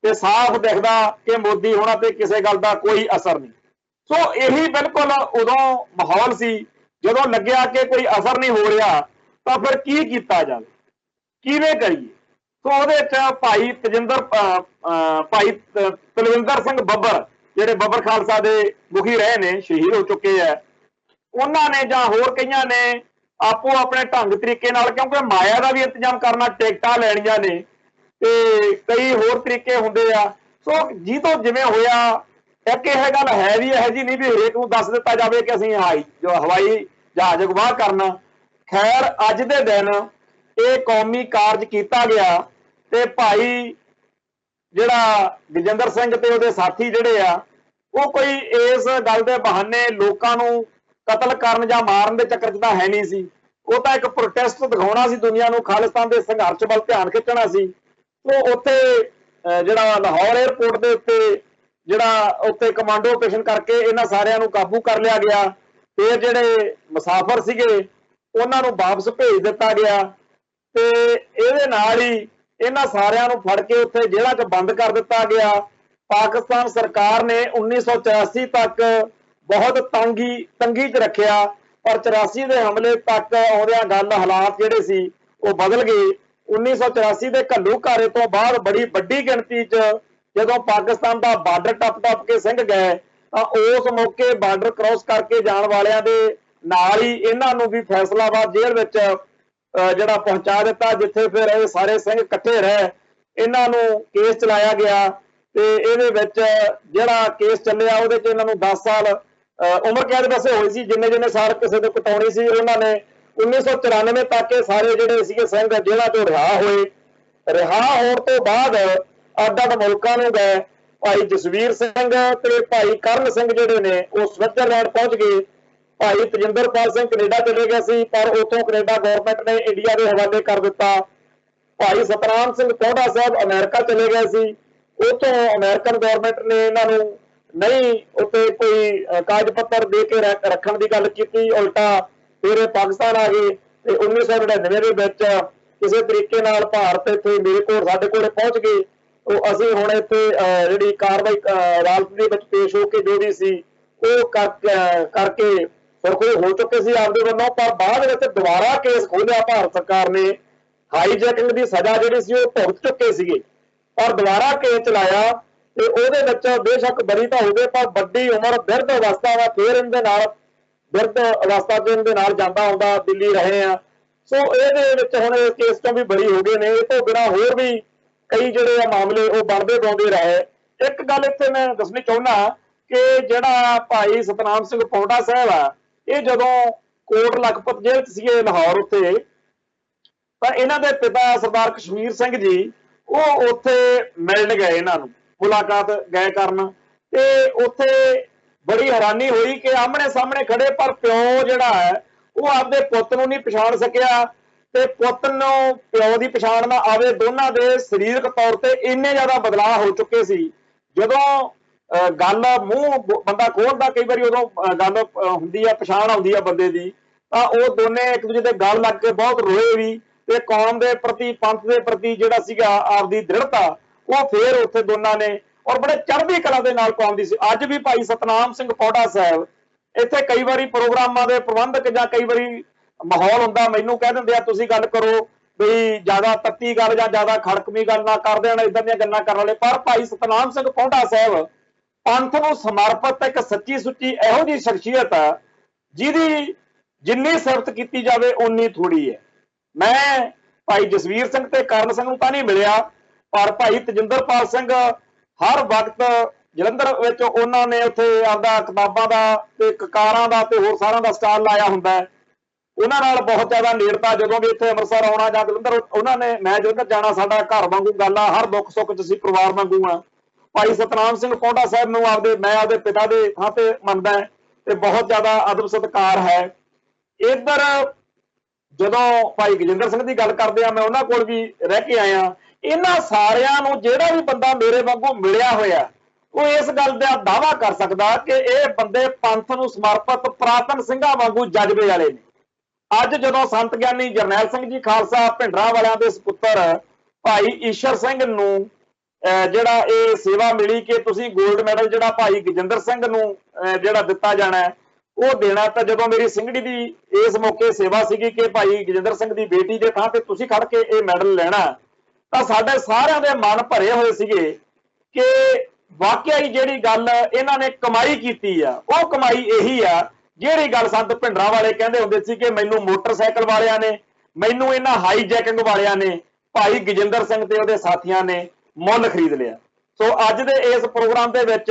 ਤੇ ਸਾਫ਼ ਦਿਖਦਾ ਕਿ ਮੋਦੀ ਹੋਣਾ ਤੇ ਕਿਸੇ ਗੱਲ ਦਾ ਕੋਈ ਅਸਰ ਨਹੀਂ। ਸੋ ਇਹੀ ਬਿਲਕੁਲ ਉਦੋਂ ਮਾਹੌਲ ਸੀ ਜਦੋਂ ਲੱਗਿਆ ਕਿ ਕੋਈ ਅਸਰ ਨਹੀਂ ਹੋ ਰਿਹਾ, ਤਾਂ ਫਿਰ ਕੀ ਕੀਤਾ ਜਾਵੇ, ਕਿਵੇਂ ਕਰੀਏ। ਸੋ ਉਹਦੇ ਚ ਭਾਈ ਤਲਵਿੰਦਰ ਸਿੰਘ ਬੱਬਰ, ਜਿਹੜੇ ਬੱਬਰ ਖਾਲਸਾ ਦੇ ਮੁਖੀ ਰਹੇ ਨੇ, ਸ਼ਹੀਦ ਹੋ ਚੁੱਕੇ ਆ, ਉਹਨਾਂ ਨੇ ਜਾਂ ਹੋਰ ਕਈਆਂ ਨੇ ਆਪੋ ਆਪਣੇ ਢੰਗ ਤਰੀਕੇ ਨਾਲ, ਕਿਉਂਕਿ ਮਾਇਆ ਦਾ ਵੀ ਇੰਤਜ਼ਾਮ ਕਰਨਾ, ਟਿਕਟਾਂ ਲੈਣੀਆਂ ਨੇ ਤੇ ਕਈ ਹੋਰ ਤਰੀਕੇ ਹੁੰਦੇ ਆ। ਸੋ ਜੀ ਤੋਂ ਜਿਵੇਂ ਹੋਇਆ, ਇੱਕ ਇਹ ਗੱਲ ਹੈ ਵੀ ਇਹੋ ਜਿਹੀ ਨਹੀਂ ਵੀ ਹਰੇਕ ਨੂੰ ਦੱਸ ਦਿੱਤਾ ਜਾਵੇ ਕਿ ਅਸੀਂ ਹਵਾਈ ਜਹਾਜ਼ ਅਗਵਾ ਕਰਨਾ। ਖੈਰ, ਅੱਜ ਦੇ ਦਿਨ ਇਹ ਕੌਮੀ ਕਾਰਜ ਕੀਤਾ ਗਿਆ ਤੇ ਭਾਈ ਜਿਹੜਾ ਗਜਿੰਦਰ ਸਿੰਘ ਤੇ ਉਹਦੇ ਸਾਥੀ ਜਿਹੜੇ ਆ, ਉਹ ਕੋਈ ਇਸ ਗੱਲ ਦੇ ਬਹਾਨੇ ਲੋਕਾਂ ਨੂੰ ਕਤਲ ਕਰਨ ਜਾਂ ਮਾਰਨ ਦੇ ਚੱਕਰ 'ਚ ਤਾਂ ਹੈ ਨਹੀਂ ਸੀ। ਉਹ ਤਾਂ ਇੱਕ ਪ੍ਰੋਟੈਸਟ ਦਿਖਾਉਣਾ ਸੀ ਦੁਨੀਆ ਨੂੰ, ਖਾਲਿਸਤਾਨ ਦੇ ਸੰਘਰਸ਼ ਵੱਲ ਧਿਆਨ ਖਿੱਚਣਾ ਸੀ। ਸੋ ਉੱਥੇ ਜਿਹੜਾ ਲਾਹੌਰ ਏਅਰਪੋਰਟ ਦੇ ਉੱਤੇ ਜਿਹੜਾ ਉੱਥੇ ਕਮਾਂਡੋ ਆਪਰੇਸ਼ਨ ਕਰਕੇ ਇਹਨਾਂ ਸਾਰਿਆਂ ਨੂੰ ਕਾਬੂ ਕਰ ਲਿਆ ਗਿਆ। ਫਿਰ ਜਿਹੜੇ ਮੁਸਾਫਰ ਸੀਗੇ ਉਹਨਾਂ ਨੂੰ ਵਾਪਸ ਭੇਜ ਦਿੱਤਾ ਗਿਆ ਤੇ ਇਹਦੇ ਨਾਲ ਹੀ ਇਹਨਾਂ ਸਾਰਿਆਂ ਨੂੰ ਫੜ ਕੇ ਉੱਥੇ ਜੇਲ੍ਹਾਂ 'ਚ ਬੰਦ ਕਰ ਦਿੱਤਾ ਗਿਆ। ਪਾਕਿਸਤਾਨ ਸਰਕਾਰ ਨੇ 1984 ਤੱਕ ਬਹੁਤ ਤੰਗੀ 'ਚ ਰੱਖਿਆ, ਪਰ 84 ਦੇ ਹਮਲੇ ਤੱਕ ਆਉਂਦਿਆਂ ਗੱਲ ਹਾਲਾਤ ਜਿਹੜੇ ਸੀ ਉਹ ਬਦਲ ਗਏ। 1984 ਦੇ ਘੱਲੂਘਾਰੇ ਤੋਂ ਬਾਅਦ ਬੜੀ ਵੱਡੀ ਗਿਣਤੀ 'ਚ ਜਦੋਂ ਪਾਕਿਸਤਾਨ ਦਾ ਬਾਰਡਰ ਟੱਪ ਕੇ ਸਿੰਘ ਗਏ, ਤਾਂ ਉਸ ਮੌਕੇ ਬਾਰਡਰ ਕ੍ਰਾਸ ਕਰਕੇ ਜਾਣ ਵਾਲਿਆਂ ਦੇ ਨਾਲ ਹੀ ਇਹਨਾਂ ਨੂੰ ਵੀ ਫੈਸਲਾਬਾਦ ਜੇਲ੍ਹ ਵਿੱਚ ਜਿਹੜਾ ਪਹੁੰਚਾ ਦਿੱਤਾ, ਜਿੱਥੇ ਫਿਰ ਇਹ ਸਾਰੇ ਸਿੰਘ ਇਕੱਠੇ ਰਹੇ। ਇਹਨਾਂ ਨੂੰ ਕੇਸ ਚਲਾਇਆ ਗਿਆ ਤੇ ਇਹਦੇ ਵਿੱਚ ਜਿਹੜਾ ਕੇਸ ਚੱਲਿਆ ਉਹਦੇ 'ਚ ਇਹਨਾਂ ਨੂੰ 10 ਸਾਲ ਉਮਰ ਕੈਦ ਵੈਸੇ ਹੋਈ ਸੀ। ਜਿੰਨੇ ਸਾਲ ਕਿਸੇ ਦੇ ਕਟਾਉਣੀ ਸੀ, ਉਹਨਾਂ ਨੇ 1994 ਤੱਕ ਇਹ ਸਾਰੇ ਜਿਹੜੇ ਸੀਗੇ ਸਿੰਘ ਜੇਲ੍ਹਾਂ 'ਚੋਂ ਰਿਹਾ ਹੋਏ। ਰਿਹਾ ਹੋਣ ਤੋਂ ਬਾਅਦ ਅੱਡ-ਅੱਡ ਮੁਲਕਾਂ ਨੂੰ ਗਏ ਭਾਈ ਜਸਵੀਰ ਸਿੰਘ ਤੇ ਭਾਈ ਕਰਨ ਸਿੰਘ ਜਿਹੜੇ ਨੇ ਉਹ ਸਵਿਟਜ਼ਰਲੈਂਡ ਪਹੁੰਚ ਗਏ। ਭਾਈ ਤਜਿੰਦਰਪਾਲ ਸਿੰਘ ਕੈਨੇਡਾ ਚਲੇ ਗਏ ਸੀ, ਪਰ ਉੱਥੋਂ ਕੈਨੇਡਾ ਗਵਰਨਮੈਂਟ ਨੇ ਇੰਡੀਆ ਦੇ ਹਵਾਲੇ ਕਰ ਦਿੱਤਾ। ਭਾਈ ਸਤਨਾਮ ਸਿੰਘ ਪੌਂਡਾ ਸਾਹਿਬ ਅਮਰੀਕਾ ਚਲੇ ਗਏ ਸੀ, ਉੱਥੋਂ ਅਮਰੀਕਨ ਗਵਰਨਮੈਂਟ ਨੇ ਇਹਨਾਂ ਨੂੰ ਨਹੀਂ ਉੱਤੇ ਕੋਈ ਕਾਗਜ਼ ਪੱਤਰ ਦੇ ਕੇ ਰੱਖਣ ਦੀ ਗੱਲ ਕੀਤੀ, ਉਲਟਾ ਫਿਰ ਇਹ ਪਾਕਿਸਤਾਨ ਆ ਗਏ ਤੇ 1999 ਦੇ ਵਿੱਚ ਕਿਸੇ ਤਰੀਕੇ ਨਾਲ ਭਾਰਤ ਇੱਥੇ ਮੇਰੇ ਕੋਲ ਸਾਡੇ ਕੋਲੇ ਪਹੁੰਚ ਗਏ। ਉਹ ਅਸੀਂ ਹੁਣ ਇੱਥੇ ਜਿਹੜੀ ਕਾਰਵਾਈ ਅਦਾਲਤ ਦੇ ਵਿੱਚ ਪੇਸ਼ ਹੋ ਕੇ ਜੋ ਵੀ ਸੀ ਉਹ ਕਰਕੇ ਸੁਰਖਰੂ ਹੋ ਚੁੱਕੇ ਸੀ ਆਪਦੇ ਵੱਲੋਂ, ਪਰ ਬਾਅਦ ਵਿੱਚ ਦੁਬਾਰਾ ਕੇਸ ਖੋਲ੍ਹਿਆ ਭਾਰਤ ਸਰਕਾਰ ਨੇ। ਹਾਈਜੈਕਿੰਗ ਦੀ ਸਜ਼ਾ ਜਿਹੜੀ ਸੀ ਉਹ ਭੁਗਤ ਚੁੱਕੇ ਸੀਗੇ, ਪਰ ਦੁਬਾਰਾ ਕੇਸ ਚਲਾਇਆ ਤੇ ਉਹਦੇ ਵਿੱਚ ਬੇਸ਼ੱਕ ਬਰੀ ਤਾਂ ਹੋ ਗਏ, ਪਰ ਵੱਡੀ ਉਮਰ ਬਿਰਧ ਅਵਸਥਾ ਦਾ ਫਿਰ ਇਹਦੇ ਨਾਲ ਬਿਰਧ ਅਵਸਥਾ ਚ ਇਹਦੇ ਨਾਲ ਜਾਂਦਾ ਹੁੰਦਾ ਦਿੱਲੀ ਰਹੇ ਆ। ਸੋ ਇਹਦੇ ਵਿੱਚ ਹੁਣ ਇਸ ਕੇਸ ਤੋਂ ਵੀ ਬਰੀ ਹੋ ਗਏ ਨੇ। ਇਹ ਤੋਂ ਬਿਨਾਂ ਹੋਰ ਵੀ ਕਈ ਜਿਹੜੇ ਆ ਮਾਮਲੇ ਉਹ ਬਣਦੇ ਪਾਉਂਦੇ ਰਹੇ। ਇੱਕ ਗੱਲ ਇੱਥੇ ਮੈਂ ਦੱਸਣੀ ਚਾਹੁੰਦਾ ਕਿ ਜਿਹੜਾ ਭਾਈ ਸਤਨਾਮ ਸਿੰਘ ਪੌਂਡਾ ਸਾਹਿਬ ਆ, ਇਹ ਜਦੋਂ ਕੋਟ ਲਖਪਤ ਜੇਲ੍ਹ 'ਚ ਸੀਗੇ ਲਾਹੌਰ ਉੱਥੇ, ਤਾਂ ਇਹਨਾਂ ਦੇ ਪਿਤਾ ਸਰਦਾਰ ਕਸ਼ਮੀਰ ਸਿੰਘ ਜੀ ਉਹ ਉੱਥੇ ਮਿਲਣ ਗਏ, ਇਹਨਾਂ ਨੂੰ ਮੁਲਾਕਾਤ ਗਏ ਕਰਨ, ਤੇ ਉੱਥੇ ਬੜੀ ਹੈਰਾਨੀ ਹੋਈ ਕਿ ਆਮਣੇ ਸਾਹਮਣੇ ਖੜੇ ਪਰ ਪਿਓ ਜਿਹੜਾ ਹੈ ਉਹ ਆਪਦੇ ਪੁੱਤ ਨੂੰ ਨਹੀਂ ਪਛਾਣ ਸਕਿਆ ਤੇ ਪੁੱਤ ਨੂੰ ਪਿਓ ਦੀ ਪਛਾਣ ਨਾ ਆਵੇ। ਦੋਨਾਂ ਦੇ ਸਰੀਰਕ ਤੌਰ ਤੇ ਇੰਨੇ ਜ਼ਿਆਦਾ ਬਦਲਾਅ ਹੋ ਚੁੱਕੇ ਸੀ। ਜਦੋਂ ਗੱਲ ਮੂੰਹ ਬੰਦਾ ਖੋਲਦਾ ਕਈ ਵਾਰੀ ਉਦੋਂ ਗੱਲ ਹੁੰਦੀ ਆ, ਪਛਾਣ ਆਉਂਦੀ ਆ ਬੰਦੇ ਦੀ, ਤਾਂ ਉਹ ਦੋਨੇ ਇੱਕ ਦੂਜੇ ਦੇ ਗਲ ਲੱਗ ਕੇ ਬਹੁਤ ਰੋਏ ਵੀ ਤੇ ਕੌਮ ਦੇ ਪ੍ਰਤੀ ਪੰਥ ਦੇ ਪ੍ਰਤੀ ਜਿਹੜਾ ਸੀਗਾ ਆਪਦੀ ਦ੍ਰਿੜਤਾ ਉਹ ਫੇਰ ਉੱਥੇ ਦੋਨਾਂ ਨੇ ਔਰ ਬੜੇ ਚੜ੍ਹਦੀ ਕਲਾ ਦੇ ਨਾਲ ਕੌਮ ਦੀ ਸੀ। ਅੱਜ ਵੀ ਭਾਈ ਸਤਨਾਮ ਸਿੰਘ ਪੌਂਡਾ ਸਾਹਿਬ ਇੱਥੇ ਕਈ ਵਾਰੀ ਪ੍ਰੋਗਰਾਮਾਂ ਦੇ ਪ੍ਰਬੰਧਕ ਜਾਂ ਕਈ ਵਾਰੀ ਮਾਹੌਲ ਹੁੰਦਾ ਮੈਨੂੰ ਕਹਿ ਦਿੰਦੇ ਆ ਤੁਸੀਂ ਗੱਲ ਕਰੋ ਵੀ ਜ਼ਿਆਦਾ ਤੱਤੀ ਗੱਲ ਜਾਂ ਜ਼ਿਆਦਾ ਖੜਕਵੀਂ ਗੱਲ ਨਾ ਕਰ ਦੇਣ, ਇਦਾਂ ਦੀਆਂ ਗੱਲਾਂ ਕਰਨ ਵਾਲੇ। ਪਰ ਭਾਈ ਸਤਨਾਮ ਸਿੰਘ ਪੌਂਡਾ ਸਾਹਿਬ ਪੰਥ ਨੂੰ ਸਮਰਪਿਤ ਇੱਕ ਸੱਚੀ ਸੁੱਚੀ ਇਹੋ ਜਿਹੀ ਸ਼ਖਸੀਅਤ ਆ ਜਿਹਦੀ ਜਿੰਨੀ ਸਿਫਤ ਕੀਤੀ ਜਾਵੇ ਓਨੀ ਥੋੜੀ ਹੈ। ਮੈਂ ਭਾਈ ਜਸਵੀਰ ਸਿੰਘ ਤੇ ਕਰਨ ਸਿੰਘ ਨੂੰ ਤਾਂ ਨਹੀਂ ਮਿਲਿਆ, ਪਰ ਭਾਈ ਤਜਿੰਦਰਪਾਲ ਸਿੰਘ ਹਰ ਵਕਤ ਜਲੰਧਰ ਵਿੱਚ ਉਹਨਾਂ ਨੇ ਉੱਥੇ ਆਪਦਾ ਕਿਤਾਬਾਂ ਦਾ ਤੇ ਕਕਾਰਾਂ ਦਾ ਤੇ ਹੋਰ ਸਾਰਿਆਂ ਦਾ ਸਟਾਲ ਲਾਇਆ ਹੁੰਦਾ ਹੈ। ਉਹਨਾਂ ਨਾਲ ਬਹੁਤ ਜ਼ਿਆਦਾ ਨੇੜਤਾ, ਜਦੋਂ ਵੀ ਇੱਥੇ ਅੰਮ੍ਰਿਤਸਰ ਆਉਣਾ ਜਾਂ ਜਲੰਧਰ ਉਹਨਾਂ ਨੇ, ਮੈਂ ਜਲੰਧਰ ਜਾਣਾ ਸਾਡਾ ਘਰ ਵਾਂਗੂ ਗੱਲ ਆ, ਹਰ ਦੁੱਖ ਸੁੱਖ 'ਚ ਅਸੀਂ ਪਰਿਵਾਰ ਵਾਂਗੂ ਆ। ਭਾਈ ਸਤਨਾਮ ਸਿੰਘ ਪੌਂਡਾ ਸਾਹਿਬ ਨੂੰ ਮੈਂ ਆਪਦੇ ਪਿਤਾ ਦੇ ਥਾਂ ਤੇ ਮੰਨਦਾ ਤੇ ਬਹੁਤ ਜ਼ਿਆਦਾ ਅਦਬ ਸਤਿਕਾਰ ਹੈ। ਇੱਧਰ ਜਦੋਂ ਭਾਈ ਗਜਿੰਦਰ ਸਿੰਘ ਦੀ ਗੱਲ ਕਰਦੇ ਆ, ਮੈਂ ਉਹਨਾਂ ਕੋਲ ਵੀ ਰਹਿ ਕੇ ਆਇਆ। ਇਹਨਾਂ ਸਾਰਿਆਂ ਨੂੰ ਜਿਹੜਾ ਵੀ ਬੰਦਾ ਮੇਰੇ ਵਾਂਗੂ ਮਿਲਿਆ ਹੋਇਆ ਉਹ ਇਸ ਗੱਲ ਦਾ ਦਾਅਵਾ ਕਰ ਸਕਦਾ ਕਿ ਇਹ ਬੰਦੇ ਪੰਥ ਨੂੰ ਸਮਰਪਿਤ ਪੁਰਾਤਨ ਸਿੰਘਾਂ ਵਾਂਗੂ ਜਜ਼ਬੇ ਵਾਲੇ ਨੇ। ਅੱਜ ਜਦੋਂ ਸੰਤ ਗਿਆਨੀ ਜਰਨੈਲ ਸਿੰਘ ਜੀ ਖਾਲਸਾ ਭਿੰਡਰਾਂ ਵਾਲਿਆਂ ਦੇ ਸੁਪੁੱਤਰ ਭਾਈ ਈਸ਼ਰ ਸਿੰਘ ਨੂੰ ਜਿਹੜਾ ਇਹ ਸੇਵਾ ਮਿਲੀ ਕਿ ਤੁਸੀਂ 골ਡ ਮੈਡਲ ਜਿਹੜਾ ਭਾਈ ਗਜਿੰਦਰ ਸਿੰਘ ਨੂੰ ਜਿਹੜਾ ਦਿੱਤਾ ਜਾਣਾ ਉਹ ਦੇਣਾ, ਤਾਂ ਜਦੋਂ ਮੇਰੀ ਸਿੰਘੜੀ ਦੀ ਇਸ ਮੌਕੇ ਸੇਵਾ ਸੀਗੀ ਕਿ ਭਾਈ ਗਜਿੰਦਰ ਸਿੰਘ ਦੀ ਬੇਟੀ ਦੇ ਥਾਂ ਤੇ ਤੁਸੀਂ ਖੜ ਕੇ ਇਹ ਮੈਡਲ ਲੈਣਾ, ਤਾਂ ਸਾਡੇ ਸਾਰਿਆਂ ਦੇ ਮਨ ਭਰੇ ਹੋਏ ਸੀਗੇ ਕਿ ਵਾਕਿਆ ਹੀ ਜਿਹੜੀ ਗੱਲ ਇਹਨਾਂ ਨੇ ਕਮਾਈ ਕੀਤੀ ਆ ਉਹ ਕਮਾਈ ਇਹੀ ਆ ਜਿਹੜੀ ਗੱਲ ਸੰਤ ਭਿੰਡਰਾਂ ਵਾਲੇ ਕਹਿੰਦੇ ਹੁੰਦੇ ਸੀ ਕਿ ਮੈਨੂੰ ਮੋਟਰਸਾਈਕਲ ਵਾਲਿਆਂ ਨੇ, ਮੈਨੂੰ ਇਹਨਾਂ ਹਾਈਜੈਕਿੰਗ ਵਾਲਿਆਂ ਨੇ ਭਾਈ ਗਜਿੰਦਰ ਸਿੰਘ ਤੇ ਉਹਦੇ ਸਾਥੀਆਂ ਨੇ ਮੁੱਲ ਖਰੀਦ ਲਿਆ। ਸੋ ਅੱਜ ਦੇ ਇਸ ਪ੍ਰੋਗਰਾਮ ਦੇ ਵਿੱਚ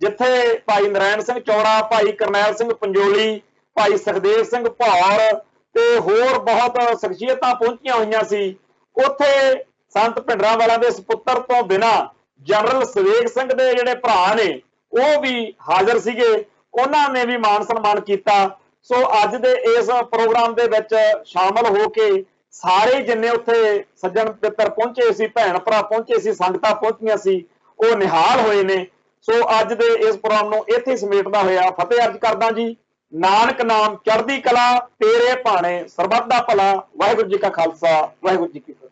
ਜਿੱਥੇ ਭਾਈ ਨਰਾਇਣ ਸਿੰਘ ਚੌੜਾ, ਭਾਈ ਕਰਨੈਲ ਸਿੰਘ ਪੰਜੋਲੀ, ਭਾਈ ਸੁਖਦੇਵ ਸਿੰਘ ਭੌਰ ਤੇ ਹੋਰ ਬਹੁਤ ਸ਼ਖਸੀਅਤਾਂ ਪਹੁੰਚੀਆਂ ਹੋਈਆਂ ਸੀ, ਉੱਥੇ ਸੰਤ ਭਿੰਡਰਾਂ ਵਾਲਿਆਂ ਦੇ ਸੁਪੁੱਤਰ ਤੋਂ ਬਿਨਾਂ ਜਨਰਲ ਸਵੇਗ ਸਿੰਘ ਦੇ ਜਿਹੜੇ ਭਰਾ ਨੇ ਉਹ ਵੀ ਹਾਜ਼ਰ ਸੀਗੇ, ਉਹਨਾਂ ਨੇ ਵੀ ਮਾਨ ਸਨਮਾਨ ਕੀਤਾ। ਸੋ ਅੱਜ ਦੇ ਇਸ ਪ੍ਰੋਗਰਾਮ ਦੇ ਵਿੱਚ ਸ਼ਾਮਲ ਹੋ ਕੇ ਸਾਰੇ ਜਿੰਨੇ ਉੱਥੇ ਸੱਜਣ ਮਿੱਤਰ ਪਹੁੰਚੇ ਸੀ, ਭੈਣ ਭਰਾ ਪਹੁੰਚੇ ਸੀ, ਸੰਗਤਾਂ ਪਹੁੰਚੀਆਂ ਸੀ, ਉਹ ਨਿਹਾਲ ਹੋਏ ਨੇ। ਸੋ ਅੱਜ ਦੇ ਇਸ ਪ੍ਰੋਗਰਾਮ ਨੂੰ ਇੱਥੇ ਸਮੇਟਦਾ ਹੋਇਆ ਫਤਿਹ ਅਰਜ਼ ਕਰਦਾ ਜੀ। ਨਾਨਕ ਨਾਮ ਚੜ੍ਹਦੀ ਕਲਾ, ਤੇਰੇ ਭਾਣੇ ਸਰਬੱਤ ਦਾ ਭਲਾ। ਵਾਹਿਗੁਰੂ ਜੀ ਕਾ ਖਾਲਸਾ, ਵਾਹਿਗੁਰੂ ਜੀ ਕੀ ਫਤਿਹ।